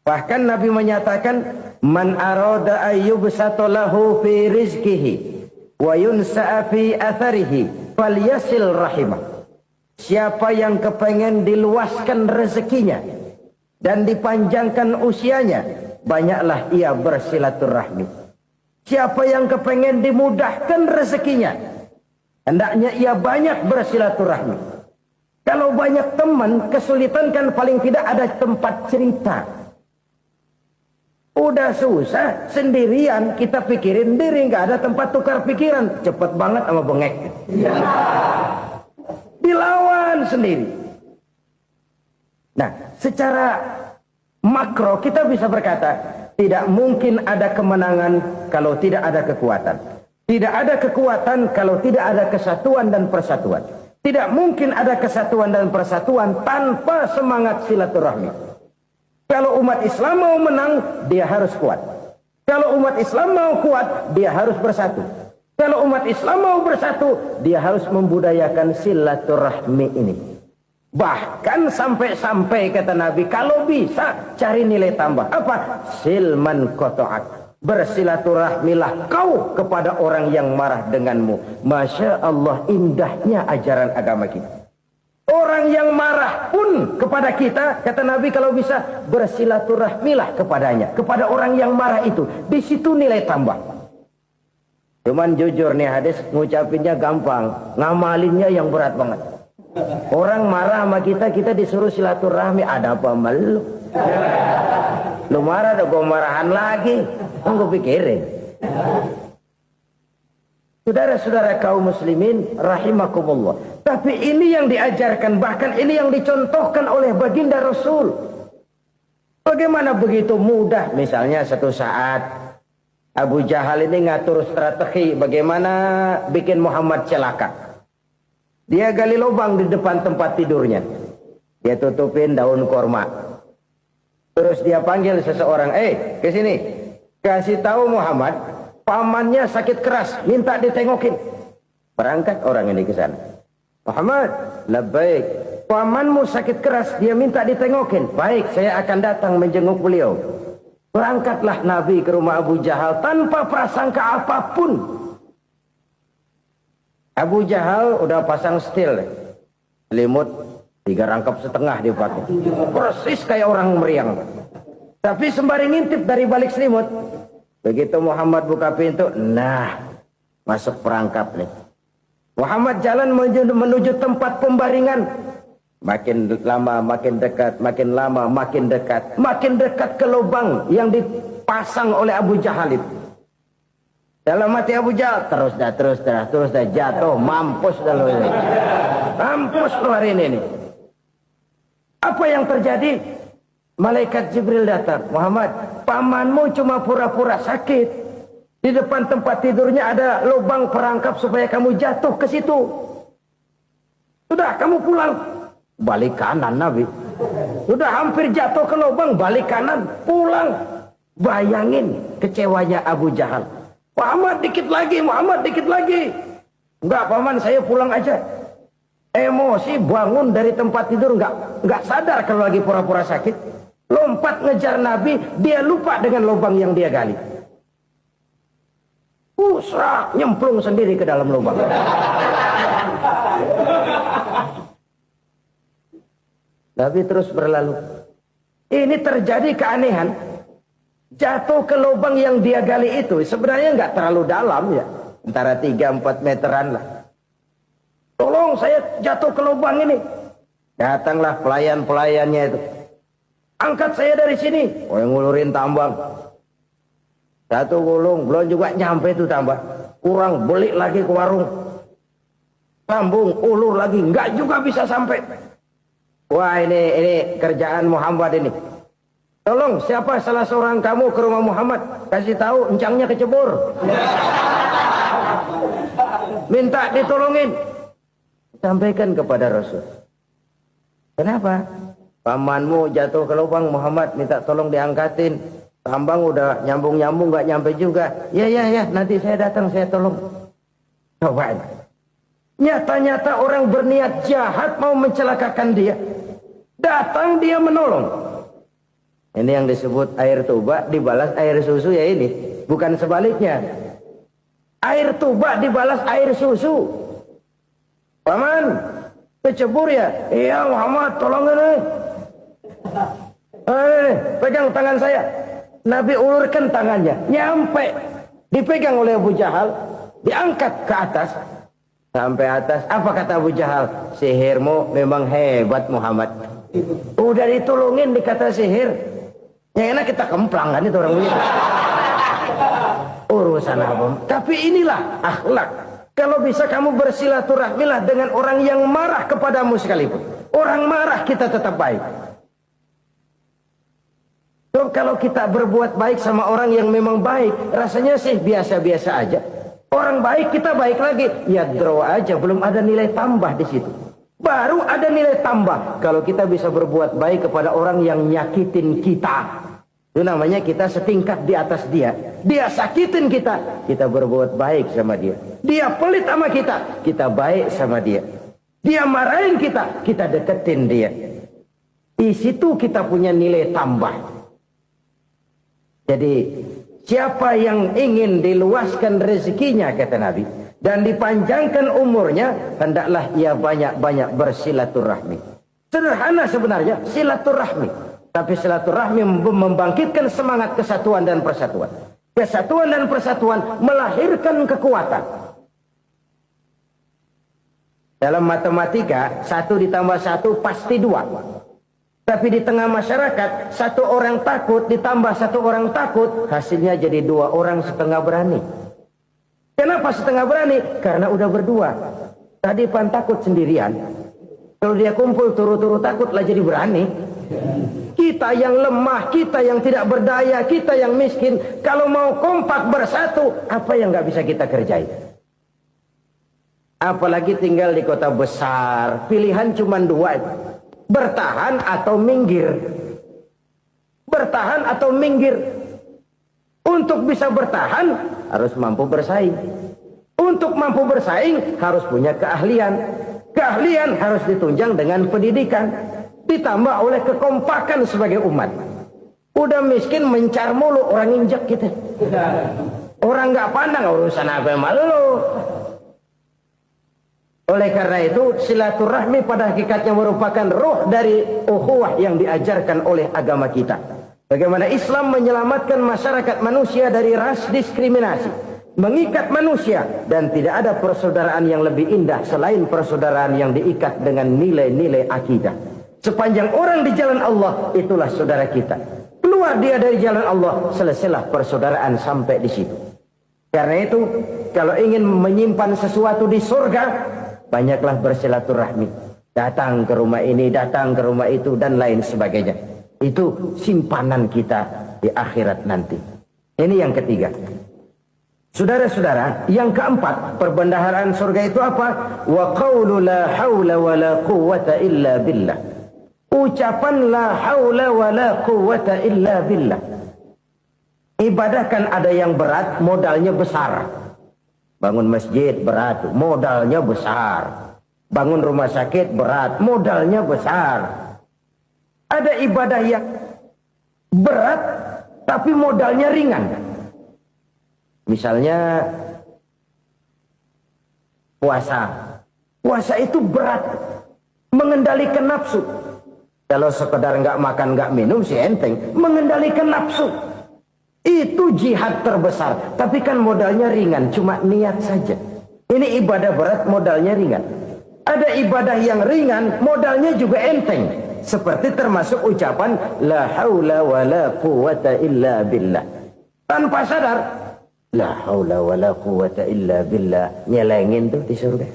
Bahkan Nabi menyatakan, man arada ayyubsata lahu fi rizqihi wa yunsa'a fi atharihi falyasil rahimah. Siapa yang kepengen diluaskan rezekinya dan dipanjangkan usianya, banyaklah ia bersilaturahmi. Siapa yang kepengen dimudahkan rezekinya, hendaknya ia banyak bersilaturahmi. Kalau banyak teman, kesulitan kan paling tidak ada tempat cerita. Udah susah, sendirian kita pikirin diri, nggak ada tempat tukar pikiran. Cepet banget sama bengek. Dilawan sendiri. Nah, secara makro kita bisa berkata, tidak mungkin ada kemenangan kalau tidak ada kekuatan. Tidak ada kekuatan kalau tidak ada kesatuan dan persatuan. Tidak mungkin ada kesatuan dan persatuan tanpa semangat silaturahmi. Kalau umat Islam mau menang, dia harus kuat. Kalau umat Islam mau kuat, dia harus bersatu. Kalau umat Islam mau bersatu, dia harus membudayakan silaturahmi ini. Bahkan sampai-sampai kata Nabi, kalau bisa cari nilai tambah. Apa? Silman qata'ak. Bersilaturahmilah kau kepada orang yang marah denganmu. Masya Allah, indahnya ajaran agama kita. Orang yang marah pun kepada kita, kata Nabi, kalau bisa bersilaturahmilah kepadanya, kepada orang yang marah itu. Di situ nilai tambah. Cuman jujur nih hadis, ngucapinnya gampang, ngamalinnya yang berat banget. Orang marah sama kita, kita disuruh silaturahmi, ada apa malu? Lu marah, ada gua marahan lagi. Tunggu pikirin. Saudara-saudara kaum muslimin rahimakumullah. Tapi ini yang diajarkan, bahkan ini yang dicontohkan oleh baginda Rasul. Bagaimana begitu mudah, misalnya satu saat Abu Jahal ini ngatur strategi bagaimana bikin Muhammad celaka. Dia gali lubang di depan tempat tidurnya. Dia tutupin daun korma. Terus dia panggil seseorang, ke sini. Kasih tahu Muhammad, pamannya sakit keras, minta ditengokin. Berangkat orang ini ke sana. Muhammad, labbaik. Pamanmu sakit keras, dia minta ditengokin. Baik, saya akan datang menjenguk beliau. Berangkatlah Nabi ke rumah Abu Jahal tanpa prasangka apapun. Abu Jahal udah pasang setil, selimut 3 rangkap setengah dipakai. Persis kayak orang meriang. Tapi sembari ngintip dari balik selimut, begitu Muhammad buka pintu, nah, masuk perangkap nih. Muhammad jalan menuju tempat pembaringan. Makin lama makin dekat, makin lama makin dekat. Makin dekat ke lubang yang dipasang oleh Abu Jahal itu. Dalam hati Abu Jahal, terus dah jatuh, mampus dah lo ini. Mampus lo hari ini. Apa yang terjadi? Malaikat Jibril datang. Muhammad, pamanmu cuma pura-pura sakit. Di depan tempat tidurnya ada lubang perangkap supaya kamu jatuh ke situ. Sudah, kamu pulang. Balik kanan Nabi. Sudah hampir jatuh ke lubang, balik kanan, pulang. Bayangin kecewanya Abu Jahal. Muhammad dikit lagi, Muhammad dikit lagi. Enggak paman, saya pulang aja. Emosi bangun dari tempat tidur, enggak sadar kalau lagi pura-pura sakit. Lompat ngejar Nabi, dia lupa dengan lubang yang dia gali. Serak, nyemplung sendiri ke dalam lubang. Nabi terus berlalu. Ini terjadi keanehan. Jatuh ke lubang yang dia gali itu sebenarnya nggak terlalu dalam ya, antara 3-4 meteran lah. Tolong saya jatuh ke lubang ini. Datanglah pelayan-pelayannya itu. Angkat saya dari sini. Oh, yang ngulurin tambang. Satu gulung, belum juga nyampe itu tambang. Kurang, beli lagi ke warung. Sambung, ulur lagi, nggak juga bisa sampai. Wah, ini kerjaan Muhammad ini. Tolong, siapa salah seorang kamu ke rumah Muhammad, kasih tahu encangnya kecebur. Minta ditolongin. Sampaikan kepada Rasul. Kenapa? Pamanmu jatuh ke lubang, Muhammad minta tolong diangkatin. Tambang udah nyambung-nyambung nggak nyampe juga. Ya, nanti saya datang, saya tolong. Coba. Nyata-nyata orang berniat jahat mau mencelakakan dia. Datang dia menolong. Ini yang disebut air tuba dibalas air susu ya ini. Bukan sebaliknya. Air tuba dibalas air susu. Paman, kecebur ya? Iya Muhammad, tolongin nih. Pegang tangan saya. Nabi ulurkan tangannya. Nyampe. Dipegang oleh Abu Jahal. Diangkat ke atas. Sampai atas. Apa kata Abu Jahal? Sihirmu memang hebat Muhammad. Udah ditolongin dikata sihir. Yang enak kita kemplang kan itu orang begitu. Urusan apa? Tapi inilah akhlak. Kalau bisa kamu bersilaturahmilah dengan orang yang marah kepadamu sekalipun. Orang marah kita tetap baik. So, kalau kita berbuat baik sama orang yang memang baik, rasanya sih biasa-biasa aja. Orang baik kita baik lagi. Ya draw aja, belum ada nilai tambah di situ. Baru ada nilai tambah kalau kita bisa berbuat baik kepada orang yang nyakitin kita. Itu namanya kita setingkat di atas dia. Dia sakitin kita, kita berbuat baik sama dia. Dia pelit sama kita, kita baik sama dia. Dia marahin kita, kita deketin dia. Di situ kita punya nilai tambah. Jadi siapa yang ingin diluaskan rezekinya kata Nabi dan dipanjangkan umurnya, hendaklah ia banyak-banyak bersilaturahmi. Sederhana sebenarnya silaturahmi. Tapi silaturahmi membangkitkan semangat kesatuan dan persatuan. Kesatuan dan persatuan melahirkan kekuatan. Dalam matematika, 1 ditambah 1 pasti 2. Tapi di tengah masyarakat, 1 orang takut ditambah 1 orang takut, hasilnya jadi 2 orang setengah berani. Kenapa setengah berani? Karena udah berdua. Tadi pan takut sendirian. Kalau dia kumpul turu-turu takut lah jadi berani. Kita yang lemah, kita yang tidak berdaya, kita yang miskin, kalau mau kompak bersatu, apa yang nggak bisa kita kerjain? Apalagi tinggal di kota besar, pilihan cuma 2, bertahan atau minggir. Bertahan atau minggir. Untuk bisa bertahan, harus mampu bersaing. Untuk mampu bersaing, harus punya keahlian. Keahlian harus ditunjang dengan pendidikan. Ditambah oleh kekompakan sebagai umat. Udah miskin mencar mulu, orang injek kita. Orang nggak pandang urusan apa malu. Oleh karena itu silaturahmi pada hakikatnya merupakan roh dari ukhuwah yang diajarkan oleh agama kita. Bagaimana Islam menyelamatkan masyarakat manusia dari ras diskriminasi, mengikat manusia, dan tidak ada persaudaraan yang lebih indah selain persaudaraan yang diikat dengan nilai-nilai akidah. Sepanjang orang di jalan Allah, itulah saudara kita. Keluar dia dari jalan Allah, selesailah persaudaraan sampai di situ. Karena itu, kalau ingin menyimpan sesuatu di surga, banyaklah bersilaturahmi. Datang ke rumah ini, datang ke rumah itu, dan lain sebagainya. Itu simpanan kita di akhirat nanti. Ini yang ketiga. Saudara-saudara, yang keempat, perbendaharaan surga itu apa? Wa qawlu la hawla wa la quwwata illa billah. Ucapan la haula wa la quwwata illa billah. Ibadah kan ada yang berat, modalnya besar. Bangun masjid berat, modalnya besar. Bangun rumah sakit berat, modalnya besar. Ada ibadah yang berat, tapi modalnya ringan. Misalnya puasa. Puasa itu berat, mengendalikan nafsu. Kalau sekedar nggak makan nggak minum sih enteng, mengendalikan nafsu itu jihad terbesar. Tapi kan modalnya ringan, cuma niat saja. Ini ibadah berat, modalnya ringan. Ada ibadah yang ringan, modalnya juga enteng. Seperti termasuk ucapan la haula wa la quwwata illa billah. Tanpa sadar, la haula wa la quwwata illa billah, nyelengin tuh di surga.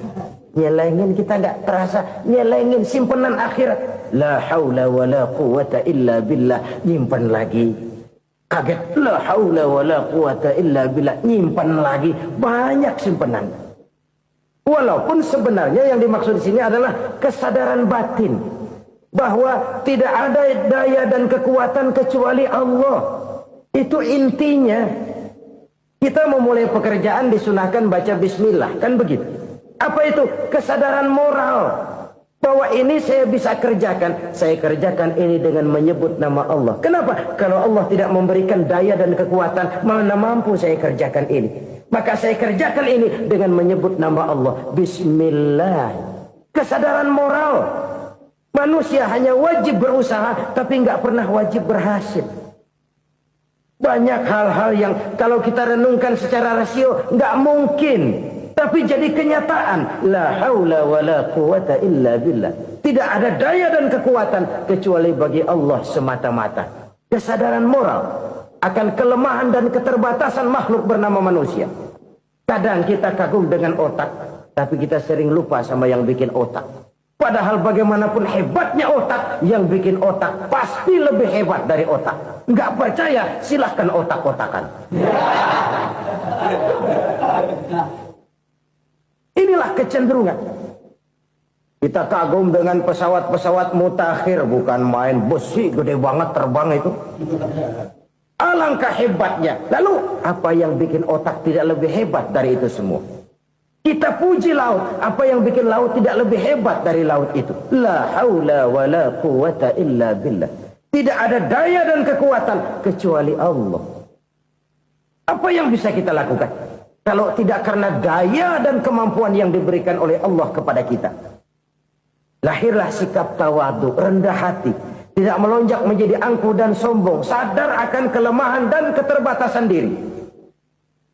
Nyelengin, kita nggak terasa, nyelengin simpenan akhirat. La haula wa la quwwata illa billah, nyimpan lagi. Kaget, la haula wa la quwwata illa billah, nyimpan lagi. Banyak simpanan. Walaupun sebenarnya yang dimaksud di sini adalah kesadaran batin bahwa tidak ada daya dan kekuatan kecuali Allah. Itu intinya. Kita memulai pekerjaan disunahkan baca bismillah, kan begitu. Apa itu? Kesadaran moral. Bahwa ini saya bisa kerjakan. Saya kerjakan ini dengan menyebut nama Allah. Kenapa? Kalau Allah tidak memberikan daya dan kekuatan, mana mampu saya kerjakan ini. Maka saya kerjakan ini dengan menyebut nama Allah. Bismillah. Kesadaran moral. Manusia hanya wajib berusaha, tapi nggak pernah wajib berhasil. Banyak hal-hal yang kalau kita renungkan secara rasio nggak mungkin. Tapi jadi kenyataan. La haula wa la quwata illa billah. Tidak ada daya dan kekuatan kecuali bagi Allah semata-mata. Kesadaran moral akan kelemahan dan keterbatasan makhluk bernama manusia. Kadang kita kagum dengan otak, tapi kita sering lupa sama yang bikin otak. Padahal bagaimanapun hebatnya otak, yang bikin otak pasti lebih hebat dari otak. Nggak percaya, silahkan otak-otakan. Inilah kecenderungan. Kita kagum dengan pesawat-pesawat mutakhir, bukan main, besi gede banget terbang itu. Alangkah hebatnya. Lalu apa yang bikin otak tidak lebih hebat dari itu semua? Kita puji laut, apa yang bikin laut tidak lebih hebat dari laut itu? La haula wa la quwata illa billah. Tidak ada daya dan kekuatan kecuali Allah. Apa yang bisa kita lakukan kalau tidak karena daya dan kemampuan yang diberikan oleh Allah kepada kita? Lahirlah sikap tawadu, rendah hati, tidak melonjak menjadi angkuh dan sombong, sadar akan kelemahan dan keterbatasan diri.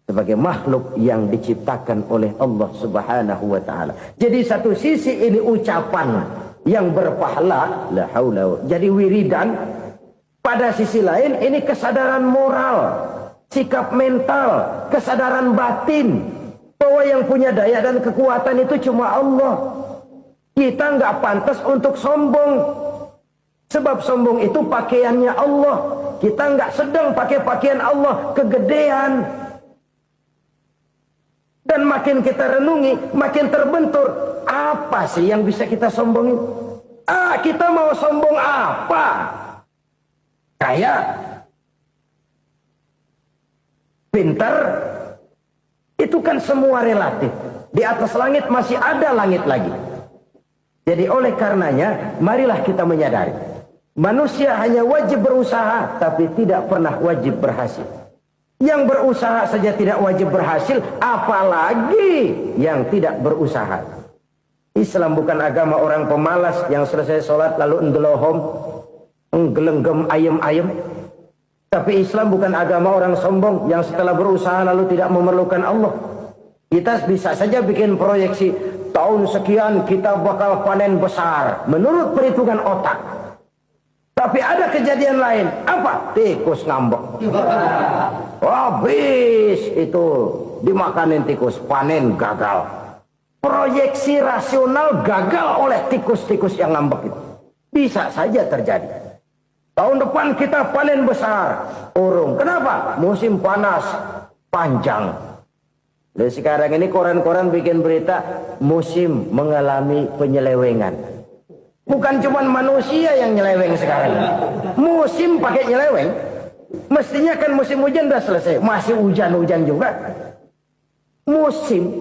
Sebagai makhluk yang diciptakan oleh Allah Subhanahu wa ta'ala. Jadi satu sisi ini ucapan yang berpahala, la haula, jadi wiridan. Pada sisi lain ini kesadaran moral, sikap mental, kesadaran batin, bahwa yang punya daya dan kekuatan itu cuma Allah. Kita nggak pantas untuk sombong, sebab sombong itu pakaiannya Allah. Kita nggak sedang pakai pakaian Allah, kegedean. Dan makin kita renungi, makin terbentur. Apa sih yang bisa kita sombongin? Kita mau sombong apa? Kaya, pintar, itu kan semua relatif. Di atas langit masih ada langit lagi. Jadi oleh karenanya, marilah kita menyadari. Manusia hanya wajib berusaha, tapi tidak pernah wajib berhasil. Yang berusaha saja tidak wajib berhasil, apalagi yang tidak berusaha. Islam bukan agama orang pemalas yang selesai sholat lalu endelohom, nggelenggem ayem-ayem. Tapi Islam bukan agama orang sombong yang setelah berusaha lalu tidak memerlukan Allah. Kita bisa saja bikin proyeksi, tahun sekian kita bakal panen besar menurut perhitungan otak. Tapi ada kejadian lain. Apa? Tikus ngambek. Habis itu dimakanin tikus, panen gagal. Proyeksi rasional gagal oleh tikus-tikus yang ngambek itu. Bisa saja terjadi. Tahun depan kita panen besar, urung. Kenapa? Musim panas panjang. Dan sekarang ini koran-koran bikin berita musim mengalami penyelewengan. Bukan cuma manusia yang nyeleweng sekarang. Musim pakai nyeleweng. Mestinya kan musim hujan udah selesai. Masih hujan-hujan juga. Musim.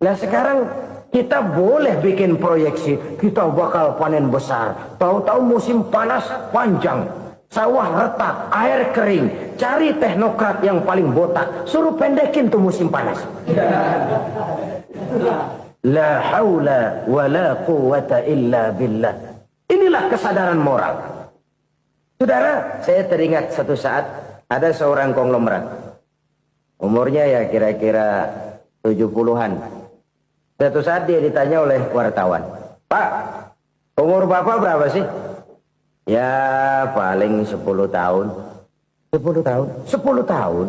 Nah sekarang kita boleh bikin proyeksi. Kita bakal panen besar. Tahu-tahu musim panas panjang. Sawah retak, air kering. Cari teknokrat yang paling botak. Suruh pendekin tuh musim panas. La haula wa la quwata illa billah. Inilah kesadaran moral. Saudara, saya teringat satu saat ada seorang konglomerat. Umurnya ya kira-kira 70-an. Satu saat dia ditanya oleh wartawan, "Pak, umur Bapak berapa sih?" "Ya paling 10 tahun." 10 tahun? 10 tahun?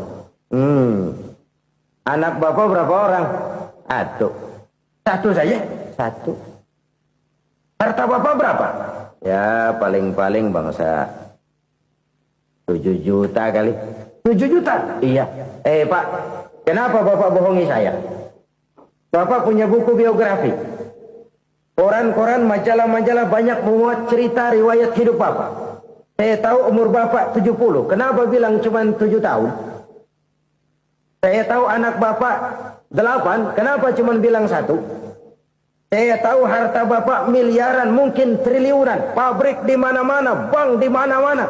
Anak Bapak berapa orang? Satu saja? Satu. Harta Bapak berapa? Ya paling-paling bangsa 7 juta kali. 7 juta? Iya. Pak, kenapa Bapak bohongi saya? Bapak punya buku biografi. Koran-koran, majalah-majalah banyak memuat cerita riwayat hidup Bapak. Saya tahu umur Bapak 70. Kenapa bilang cuma 7 tahun? Saya tahu anak Bapak 8. Kenapa cuma bilang 1? Saya tahu harta bapak miliaran, mungkin triliunan, pabrik di mana-mana, bank di mana-mana.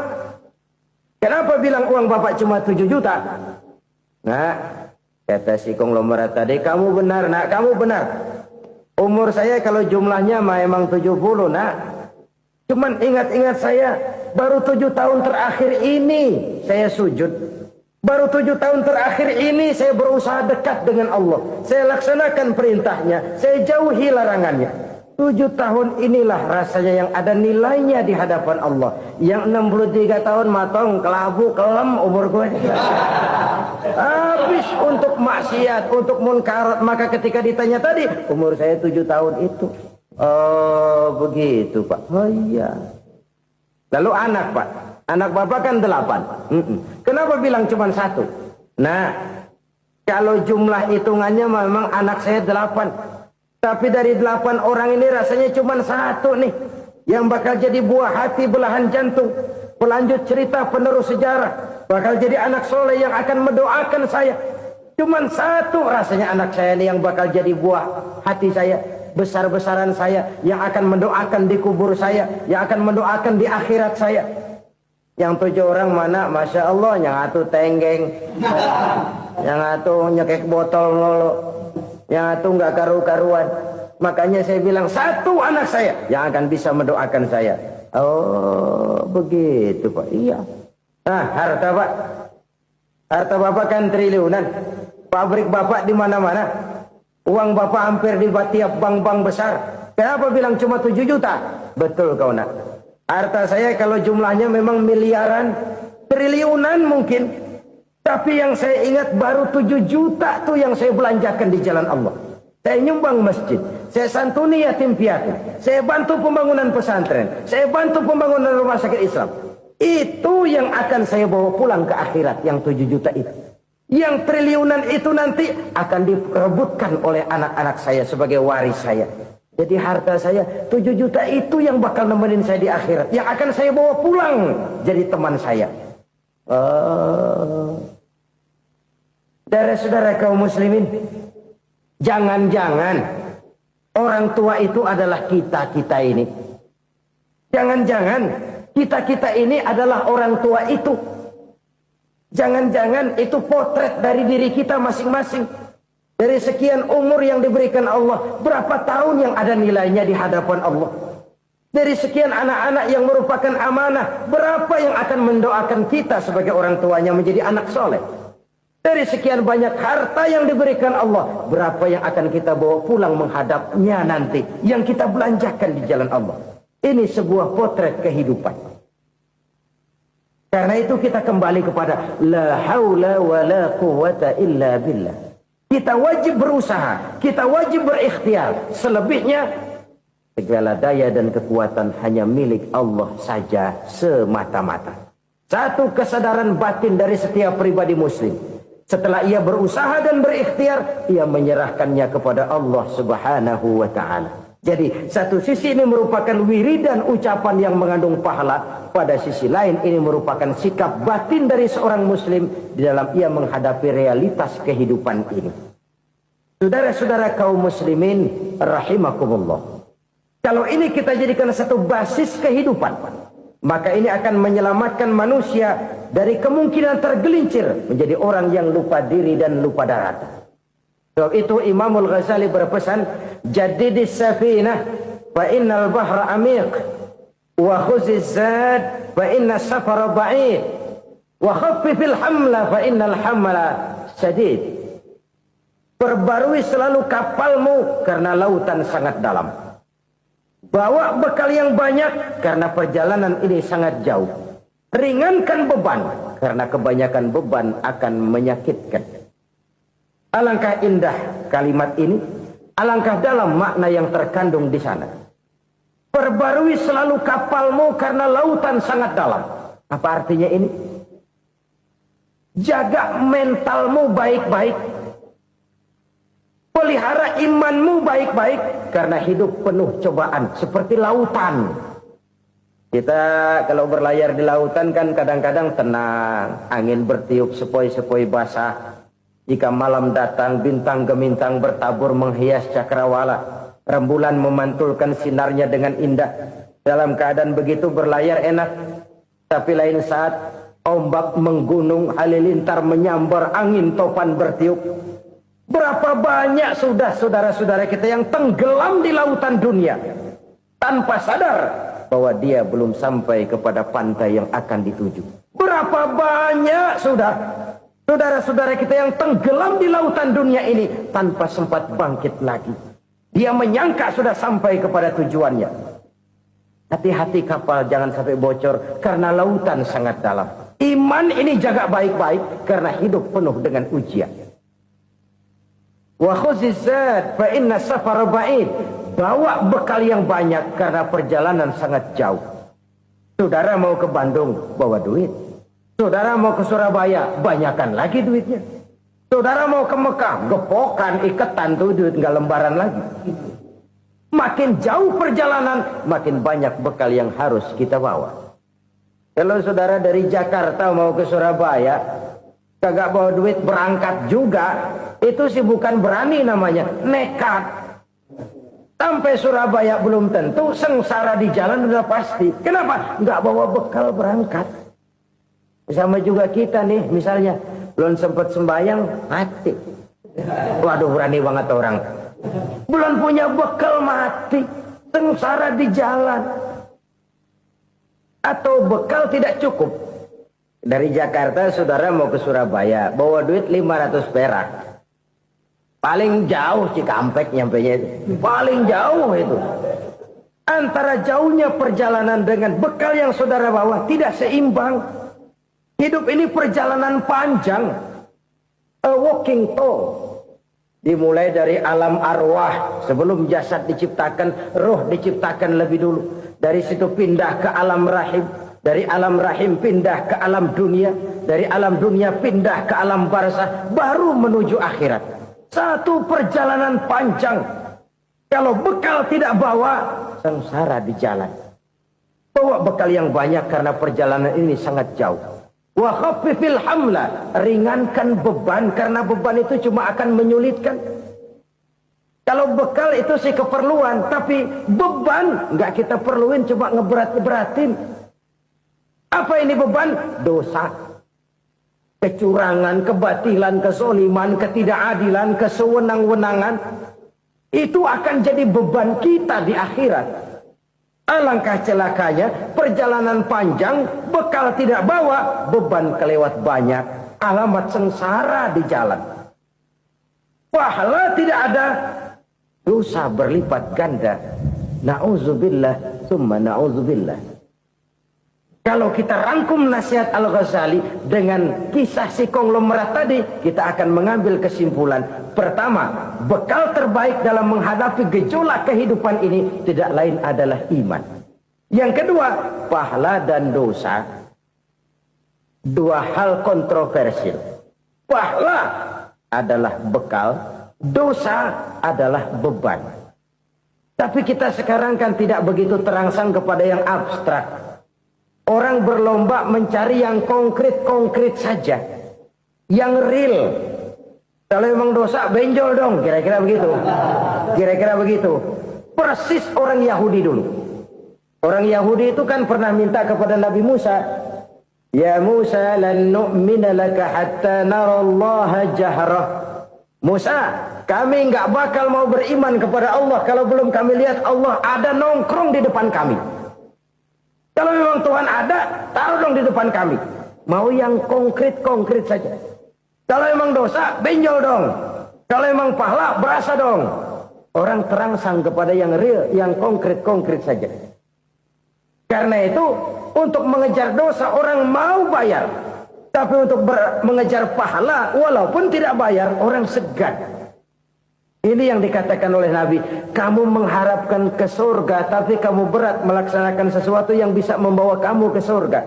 Kenapa bilang uang bapak cuma 7 juta? Nah, kata si konglomerat tadi, kamu benar nak, kamu benar. Umur saya kalau jumlahnya memang 70 nak. Cuman ingat-ingat saya, baru 7 tahun terakhir ini saya sujud. Baru 7 tahun terakhir ini saya berusaha dekat dengan Allah. Saya laksanakan perintahnya, saya jauhi larangannya. 7 tahun inilah rasanya yang ada nilainya di hadapan Allah. Yang 63 tahun matong, kelabu, kelam umur gue. Habis untuk maksiat, untuk munkarat. Maka ketika ditanya tadi, umur saya 7 tahun itu. Oh begitu Pak. Oh iya. Lalu anak Pak. Anak bapak kan 8. Kenapa bilang cuma 1? Nah, kalau jumlah hitungannya memang anak saya 8. Tapi dari 8 orang ini rasanya cuma 1 nih. Yang bakal jadi buah hati, belahan jantung. Pelanjut cerita, penerus sejarah. Bakal jadi anak soleh yang akan mendoakan saya. Cuma 1 rasanya anak saya ini yang bakal jadi buah hati saya. Besar-besaran saya. Yang akan mendoakan di kubur saya. Yang akan mendoakan di akhirat saya. Yang 7 orang mana, Masya Allah, yang atu tenggeng, yang atu nyekek botol lolo, yang atu nggak karu-karuan. Makanya saya bilang 1 anak saya yang akan bisa mendoakan saya. Oh begitu Pak. Iya. Nah harta Pak, harta bapak kan triliunan, pabrik bapak di mana-mana, uang bapak hampir di tiap bank-bank besar. Kenapa bilang cuma 7 juta? Betul kau nak. Harta saya kalau jumlahnya memang miliaran, triliunan mungkin. Tapi yang saya ingat baru 7 juta tuh yang saya belanjakan di jalan Allah. Saya nyumbang masjid, saya santuni yatim piatu, saya bantu pembangunan pesantren, saya bantu pembangunan rumah sakit Islam. Itu yang akan saya bawa pulang ke akhirat, yang 7 juta itu. Yang triliunan itu nanti akan diperebutkan oleh anak-anak saya sebagai waris saya. Jadi harta saya 7 juta itu yang bakal nemenin saya di akhirat. Yang akan saya bawa pulang jadi teman saya. Saudara-saudara kaum muslimin, jangan-jangan orang tua itu adalah kita-kita ini. Jangan-jangan kita-kita ini adalah orang tua itu. Jangan-jangan itu potret dari diri kita masing-masing. Dari sekian umur yang diberikan Allah, berapa tahun yang ada nilainya di hadapan Allah? Dari sekian anak-anak yang merupakan amanah, berapa yang akan mendoakan kita sebagai orang tuanya menjadi anak soleh? Dari sekian banyak harta yang diberikan Allah, berapa yang akan kita bawa pulang menghadapnya nanti, yang kita belanjakan di jalan Allah? Ini sebuah potret kehidupan. Karena itu kita kembali kepada la haula wa la quwwata illa billah. Kita wajib berusaha, kita wajib berikhtiar. Selebihnya, segala daya dan kekuatan hanya milik Allah saja semata-mata. Satu kesadaran batin dari setiap pribadi muslim. Setelah ia berusaha dan berikhtiar, ia menyerahkannya kepada Allah Subhanahu wa ta'ala. Jadi, satu sisi ini merupakan wiridan ucapan yang mengandung pahala. Pada sisi lain, ini merupakan sikap batin dari seorang muslim di dalam ia menghadapi realitas kehidupan ini. Saudara-saudara kaum muslimin rahimakumullah. Kalau ini kita jadikan satu basis kehidupan, maka ini akan menyelamatkan manusia dari kemungkinan tergelincir menjadi orang yang lupa diri dan lupa darat. Sebab itu Imamul Ghazali berpesan, jadidis safinah fa innal bahra amiq wa khuziz zad fa inna safara ba'id wa khaffifil hamla fa innal hamla sadid. Perbarui selalu kapalmu karena lautan sangat dalam. Bawa bekal yang banyak karena perjalanan ini sangat jauh. Ringankan beban karena kebanyakan beban akan menyakitkan. Alangkah indah kalimat ini, alangkah dalam makna yang terkandung di sana. Perbarui selalu kapalmu karena lautan sangat dalam. Apa artinya ini? Jaga mentalmu baik-baik. Pelihara imanmu baik-baik karena hidup penuh cobaan seperti lautan. Kita kalau berlayar di lautan kan kadang-kadang tenang, angin bertiup sepoi-sepoi basah. Jika malam datang bintang gemintang bertabur menghias cakrawala. Rembulan memantulkan sinarnya dengan indah. Dalam keadaan begitu berlayar enak. Tapi lain saat ombak menggunung, halilintar menyambar, angin topan bertiup. Berapa banyak sudah saudara-saudara kita yang tenggelam di lautan dunia tanpa sadar bahwa dia belum sampai kepada pantai yang akan dituju. Berapa banyak sudah saudara-saudara kita yang tenggelam di lautan dunia ini tanpa sempat bangkit lagi. Dia menyangka sudah sampai kepada tujuannya. Hati-hati kapal jangan sampai bocor karena lautan sangat dalam. Iman ini jaga baik-baik karena hidup penuh dengan ujian. Wa khuzizat fa inna safar ba'id. Bawa bekal yang banyak karena perjalanan sangat jauh. Saudara mau ke Bandung, bawa duit. Saudara mau ke Surabaya, banyakan lagi duitnya. Saudara mau ke Mekah, gepokan, iketan tuh duit nggak lembaran lagi. Makin jauh perjalanan, makin banyak bekal yang harus kita bawa. Kalau saudara dari Jakarta mau ke Surabaya, kagak bawa duit berangkat juga, itu sih bukan berani namanya, nekat. Sampai Surabaya belum tentu, sengsara di jalan udah pasti. Kenapa? Nggak bawa bekal berangkat. Sama juga kita nih, misalnya belum sempat sembahyang, mati. Waduh, berani banget orang. Belum punya bekal, mati. Sengsara di jalan. Atau bekal tidak cukup. Dari Jakarta saudara mau ke Surabaya, bawa duit 500 perak. Paling jauh Cikampek nyampenya itu. Paling jauh itu. Antara jauhnya perjalanan dengan bekal yang saudara bawa tidak seimbang. Hidup ini perjalanan panjang. A walking tour. Dimulai dari alam arwah. Sebelum jasad diciptakan, roh diciptakan lebih dulu. Dari situ pindah ke alam rahim. Dari alam rahim pindah ke alam dunia. Dari alam dunia pindah ke alam barzah. Baru menuju akhirat. Satu perjalanan panjang. Kalau bekal tidak bawa, sengsara di jalan. Bawa bekal yang banyak karena perjalanan ini sangat jauh. Wa khaffifil hamla, ringankan beban karena beban itu cuma akan menyulitkan. Kalau bekal itu sih keperluan, tapi beban nggak kita perluin, cuma ngeberat-beratin. Apa ini beban? Dosa. Kecurangan, kebatilan, kesoliman, ketidakadilan, kesewenang-wenangan. Itu akan jadi beban kita di akhirat. Alangkah celakanya, perjalanan panjang, bekal tidak bawa, beban kelewat banyak. Alamat sengsara di jalan. Pahala tidak ada, dosa berlipat ganda. Na'udzubillah, summa na'udzubillah. Kalau kita rangkum nasihat Al-Ghazali dengan kisah si konglomerat tadi, kita akan mengambil kesimpulan. Pertama, bekal terbaik dalam menghadapi gejolak kehidupan ini tidak lain adalah iman. Yang kedua, pahala dan dosa. Dua hal kontroversial. Pahala adalah bekal, dosa adalah beban. Tapi kita sekarang kan tidak begitu terangsang kepada yang abstrak. Orang berlomba mencari yang konkret-konkret saja. Yang real. Kalau memang dosa, benjol dong. Kira-kira begitu. Kira-kira begitu. Persis orang Yahudi dulu. Orang Yahudi itu kan pernah minta kepada Nabi Musa. Ya Musa, lan nu'mina laka hatta narallaha jahrah. Musa, kami nggak bakal mau beriman kepada Allah kalau belum kami lihat Allah ada nongkrong di depan kami. Kalau memang Tuhan ada, taruh dong di depan kami. Mau yang konkret-konkret saja. Kalau memang dosa, benjol dong. Kalau memang pahala, berasa dong. Orang terangsang kepada yang real, yang konkret-konkret saja. Karena itu, untuk mengejar dosa, orang mau bayar. Tapi untuk mengejar pahala, walaupun tidak bayar, orang segan. Ini yang dikatakan oleh Nabi, kamu mengharapkan ke surga, tapi kamu berat melaksanakan sesuatu yang bisa membawa kamu ke surga.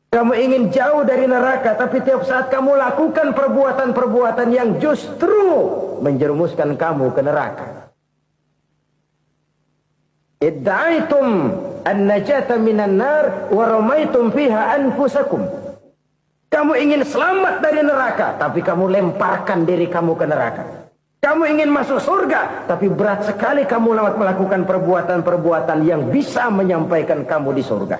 Kamu ingin jauh dari neraka, tapi tiap saat kamu lakukan perbuatan-perbuatan yang justru menjerumuskan kamu ke neraka. Idda'aitum an-najata minan nar wa ramaitum fiha anfusakum. Kamu ingin selamat dari neraka, tapi kamu lemparkan diri kamu ke neraka. Kamu ingin masuk surga, tapi berat sekali kamu melakukan perbuatan-perbuatan yang bisa menyampaikan kamu di surga.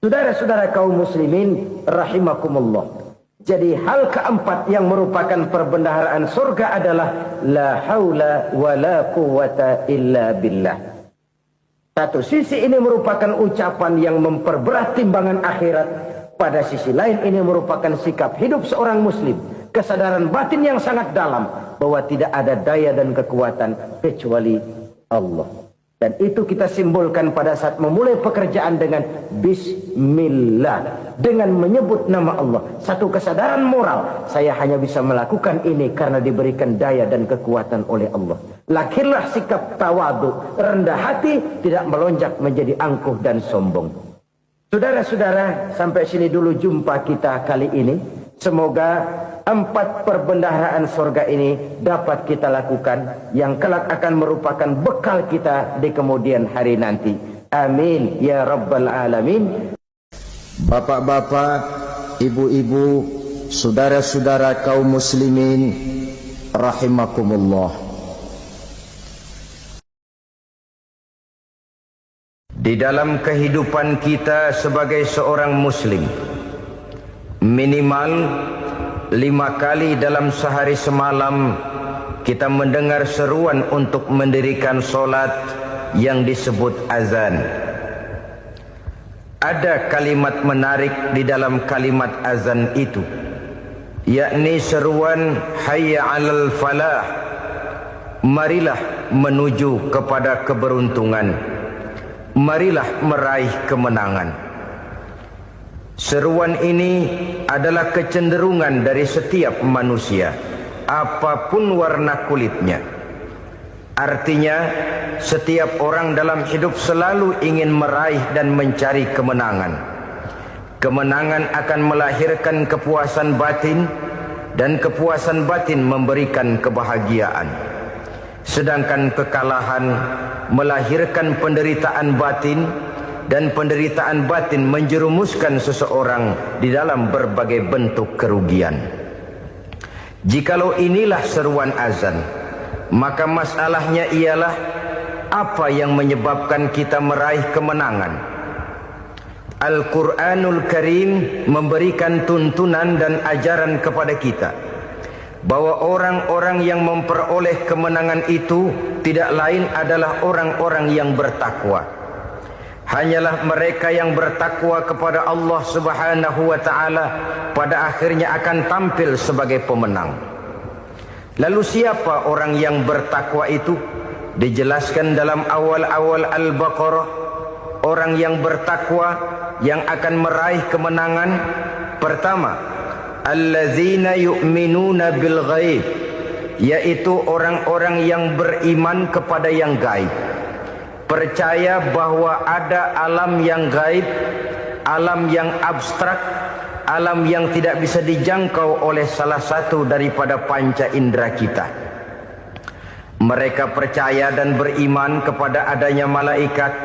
Saudara-saudara kaum muslimin rahimakumullah. Jadi hal keempat yang merupakan perbendaharaan surga adalah la haula wa la quwata illa billah. Satu sisi ini merupakan ucapan yang memperberat timbangan akhirat. Pada sisi lain ini merupakan sikap hidup seorang muslim. Kesadaran batin yang sangat dalam bahwa tidak ada daya dan kekuatan kecuali Allah. Dan itu kita simbolkan pada saat memulai pekerjaan dengan Bismillah. Dengan menyebut nama Allah. Satu kesadaran moral. Saya hanya bisa melakukan ini karena diberikan daya dan kekuatan oleh Allah. Lahirlah sikap tawadu, rendah hati, tidak melonjak menjadi angkuh dan sombong. Saudara-saudara, sampai sini dulu jumpa kita kali ini. Semoga 4 perbendaharaan surga ini dapat kita lakukan, yang kelak akan merupakan bekal kita di kemudian hari nanti. Amin ya rabbal alamin. Bapak-bapak, ibu-ibu, saudara-saudara kaum muslimin rahimakumullah. Di dalam kehidupan kita sebagai seorang muslim, minimal 5 kali dalam sehari semalam kita mendengar seruan untuk mendirikan solat yang disebut azan. Ada kalimat menarik di dalam kalimat azan itu, yakni seruan hayya 'alal falah, marilah menuju kepada keberuntungan, marilah meraih kemenangan. Seruan ini adalah kecenderungan dari setiap manusia, apapun warna kulitnya. Artinya, setiap orang dalam hidup selalu ingin meraih dan mencari kemenangan. Kemenangan akan melahirkan kepuasan batin, dan kepuasan batin memberikan kebahagiaan. Sedangkan kekalahan melahirkan penderitaan batin, dan penderitaan batin menjerumuskan seseorang di dalam berbagai bentuk kerugian. Jikalau inilah seruan azan, maka masalahnya ialah apa yang menyebabkan kita meraih kemenangan. Al-Quranul Karim memberikan tuntunan dan ajaran kepada kita bahwa orang-orang yang memperoleh kemenangan itu tidak lain adalah orang-orang yang bertakwa. Hanyalah mereka yang bertakwa kepada Allah Subhanahu wa ta'ala pada akhirnya akan tampil sebagai pemenang. Lalu siapa orang yang bertakwa itu? Dijelaskan dalam awal-awal Al-Baqarah, orang yang bertakwa yang akan meraih kemenangan. Pertama, allazina yu'minuna bil ghaib, yaitu orang-orang yang beriman kepada yang gaib. Percaya bahwa ada alam yang gaib, alam yang abstrak, alam yang tidak bisa dijangkau oleh salah satu daripada panca indera kita. Mereka percaya dan beriman kepada adanya malaikat,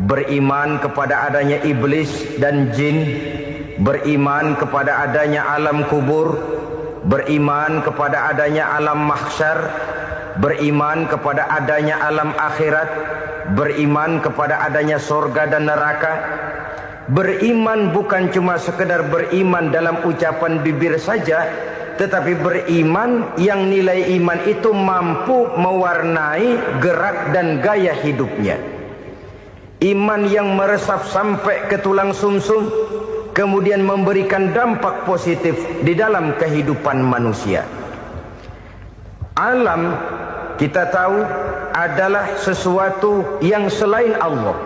beriman kepada adanya iblis dan jin, beriman kepada adanya alam kubur, beriman kepada adanya alam mahsyar, beriman kepada adanya alam akhirat, beriman kepada adanya surga dan neraka. Beriman bukan cuma sekedar beriman dalam ucapan bibir saja, tetapi beriman yang nilai iman itu mampu mewarnai gerak dan gaya hidupnya. Iman yang meresap sampai ke tulang sumsum, kemudian memberikan dampak positif di dalam kehidupan manusia. Alam, kita tahu, adalah sesuatu yang selain Allah,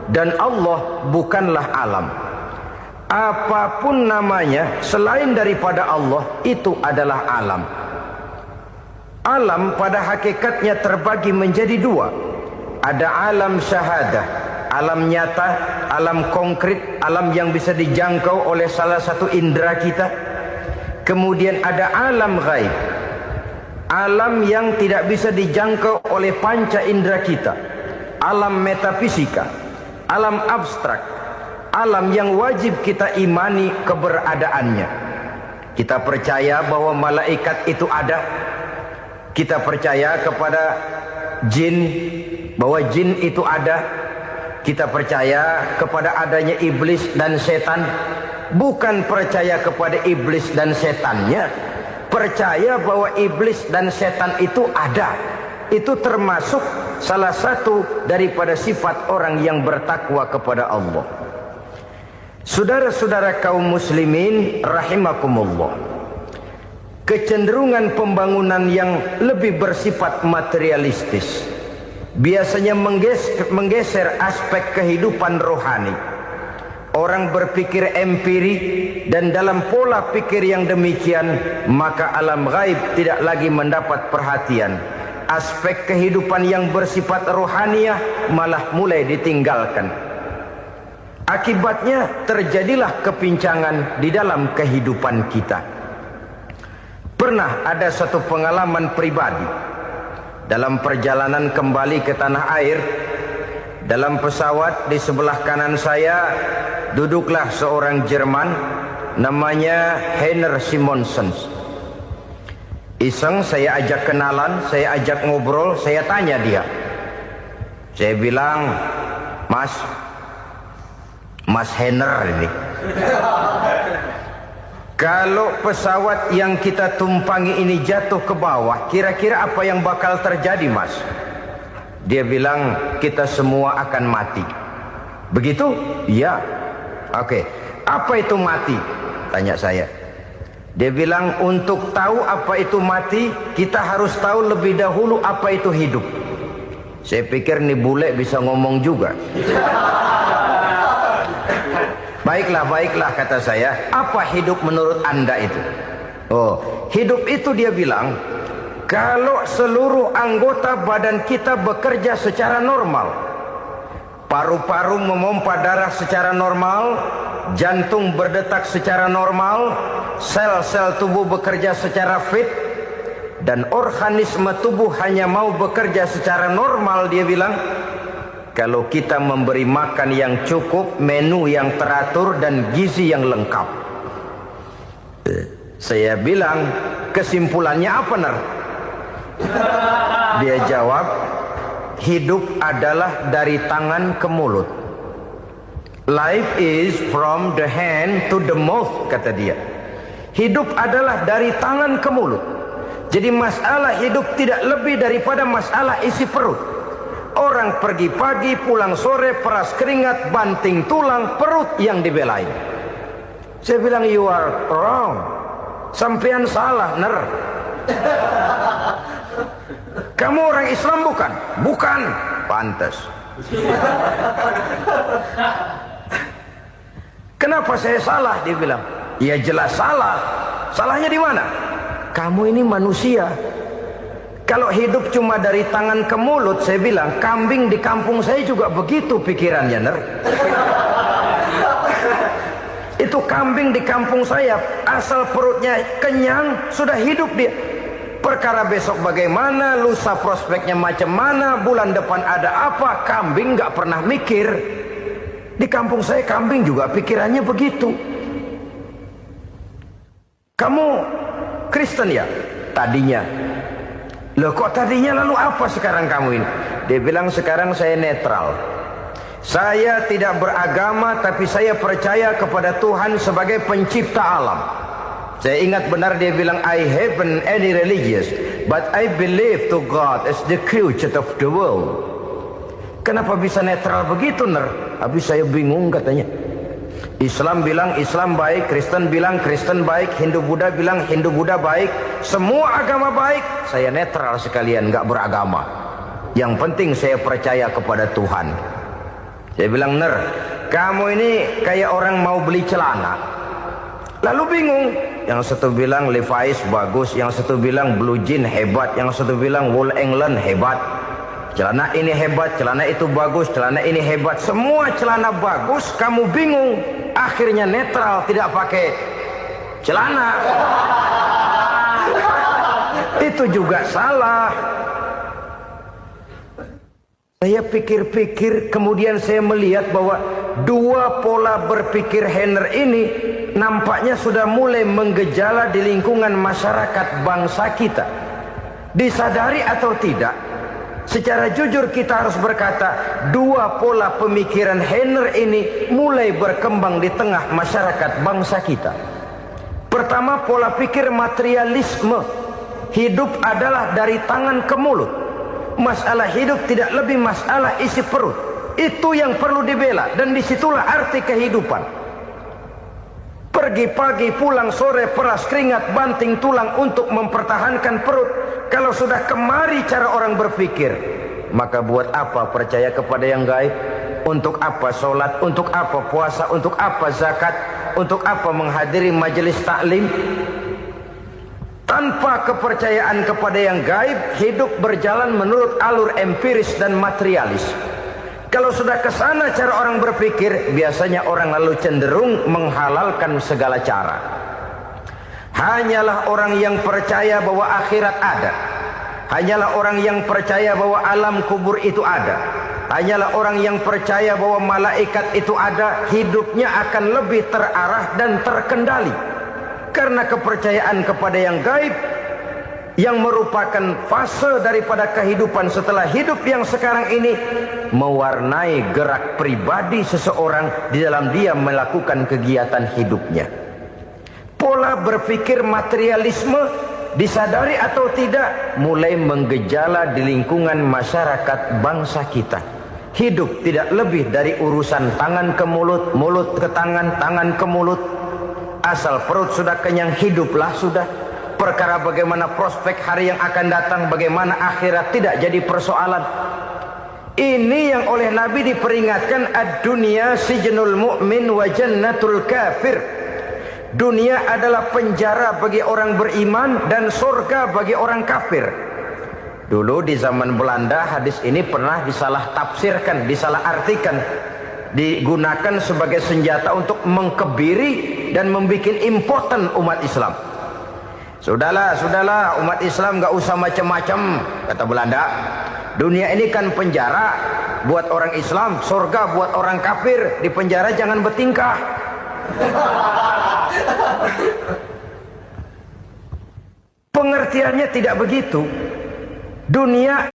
dan Allah bukanlah alam. Apapun namanya selain daripada Allah, itu adalah alam. Alam pada hakikatnya terbagi menjadi 2. Ada alam syahadah, alam nyata, alam konkret, alam yang bisa dijangkau oleh salah satu indera kita. Kemudian ada alam ghaib, alam yang tidak bisa dijangkau oleh panca indera kita, alam metafisika, alam abstrak, alam yang wajib kita imani keberadaannya. Kita percaya bahwa malaikat itu ada, Kita percaya kepada jin, bahwa jin itu ada. Kita percaya kepada adanya iblis dan setan. Bukan percaya kepada iblis dan setannya, percaya bahwa iblis dan setan itu ada. Itu termasuk salah satu daripada sifat orang yang bertakwa kepada Allah. Saudara-saudara kaum muslimin rahimakumullah, kecenderungan pembangunan yang lebih bersifat materialistis biasanya menggeser aspek kehidupan rohani. Orang berpikir empiri, dan dalam pola pikir yang demikian maka alam gaib tidak lagi mendapat perhatian. Aspek kehidupan yang bersifat rohaniah malah mulai ditinggalkan. Akibatnya terjadilah kepincangan di dalam kehidupan kita. Pernah ada satu pengalaman pribadi dalam perjalanan kembali ke tanah air. Dalam pesawat di sebelah kanan saya duduklah seorang Jerman namanya Heiner Simonsen. Iseng saya ajak kenalan, saya ajak ngobrol, saya tanya dia. Saya bilang, Mas Heiner ini, kalau pesawat yang kita tumpangi ini jatuh ke bawah, kira-kira apa yang bakal terjadi, Mas? Dia bilang, kita semua akan mati. Begitu? Iya. Oke. Apa itu mati? Tanya saya. Dia bilang, untuk tahu apa itu mati, kita harus tahu lebih dahulu apa itu hidup. Saya pikir nih bule bisa ngomong juga. Baiklah kata saya. Apa hidup menurut Anda itu? Oh, hidup itu dia bilang, kalau seluruh anggota badan kita bekerja secara normal, paru-paru memompa darah secara normal, jantung berdetak secara normal, sel-sel tubuh bekerja secara fit, dan organisme tubuh hanya mau bekerja secara normal, dia bilang, kalau kita memberi makan yang cukup, menu yang teratur, dan gizi yang lengkap. Saya bilang, kesimpulannya apa, Ner? Dia jawab, hidup adalah dari tangan ke mulut. Life is from the hand to the mouth, kata dia. Hidup adalah dari tangan ke mulut. Jadi masalah hidup tidak lebih daripada masalah isi perut. Orang pergi pagi, pulang sore, peras keringat, banting tulang, perut yang dibelain. Saya bilang, you are wrong. Sampean salah, Ner. Kamu orang Islam bukan? Bukan. Pantas. Kenapa saya salah? Dia bilang. Ya jelas salah. Salahnya di mana? Kamu ini manusia. Kalau hidup cuma dari tangan ke mulut, saya bilang, kambing di kampung saya juga begitu pikirannya, Ner. Itu kambing di kampung saya, asal perutnya kenyang, sudah hidup dia. Perkara besok bagaimana, lusa prospeknya macam mana, bulan depan ada apa, kambing nggak pernah mikir. Di kampung saya kambing juga pikirannya begitu. Kamu Kristen ya? Tadinya. Loh kok tadinya, lalu apa sekarang kamu ini? Dia bilang, sekarang saya netral. Saya tidak beragama, tapi saya percaya kepada Tuhan sebagai pencipta alam. Saya ingat benar dia bilang, I haven't any religious, but I believe to God as the creator of the world. Kenapa bisa netral begitu, Ner? Habis saya bingung katanya. Islam bilang Islam baik, Kristen bilang Kristen baik, Hindu Buddha bilang Hindu Buddha baik, semua agama baik. Saya netral sekalian, nggak beragama. Yang penting saya percaya kepada Tuhan. Saya bilang, Ner, kamu ini kayak orang mau beli celana, lalu bingung. Yang satu bilang Levi's bagus, yang satu bilang Blue Jean hebat, yang satu bilang Wool England hebat. Celana ini hebat, celana itu bagus, celana ini hebat. Semua celana bagus, kamu bingung. Akhirnya netral, tidak pakai celana. Itu juga salah. Saya pikir-pikir, kemudian saya melihat bahwa dua pola berpikir Heiner ini nampaknya sudah mulai menggejala di lingkungan masyarakat bangsa kita. Disadari atau tidak, secara jujur kita harus berkata, dua pola pemikiran Henner ini mulai berkembang di tengah masyarakat bangsa kita. Pertama, pola pikir materialisme. Hidup adalah dari tangan ke mulut. Masalah hidup tidak lebih masalah isi perut. Itu yang perlu dibela, dan disitulah arti kehidupan. Pergi pagi, pulang sore, peras keringat, banting tulang untuk mempertahankan perut. Kalau sudah kemari cara orang berpikir, maka buat apa percaya kepada yang gaib? Untuk apa sholat? Untuk apa puasa? Untuk apa zakat? Untuk apa menghadiri majelis taklim? Tanpa kepercayaan kepada yang gaib, hidup berjalan menurut alur empiris dan materialis. Kalau sudah ke sana cara orang berpikir, biasanya orang lalu cenderung menghalalkan segala cara. Hanyalah orang yang percaya bahwa akhirat ada. Hanyalah orang yang percaya bahwa alam kubur itu ada. Hanyalah orang yang percaya bahwa malaikat itu ada, hidupnya akan lebih terarah dan terkendali. Karena kepercayaan kepada yang gaib, yang merupakan fase daripada kehidupan setelah hidup yang sekarang ini, mewarnai gerak pribadi seseorang di dalam dia melakukan kegiatan hidupnya. Pola berpikir materialisme, disadari atau tidak, mulai menggejala di lingkungan masyarakat bangsa kita. Hidup tidak lebih dari urusan tangan ke mulut, mulut ke tangan, tangan ke mulut. Asal perut sudah kenyang, hiduplah sudah. Perkara bagaimana prospek hari yang akan datang, bagaimana akhirat, tidak jadi persoalan. Ini yang oleh Nabi diperingatkan, ad-dunya sijnul mu'min wa jannatul kafir. Dunia adalah penjara bagi orang beriman dan surga bagi orang kafir. Dulu di zaman Belanda hadis ini pernah disalah tafsirkan, disalah artikan, digunakan sebagai senjata untuk mengkebiri dan membuat impoten umat Islam. Sudahlah umat Islam gak usah macam-macam, kata Belanda. Dunia ini kan penjara buat orang Islam, surga buat orang kafir. Di penjara jangan bertingkah. Pengertiannya tidak begitu. Dunia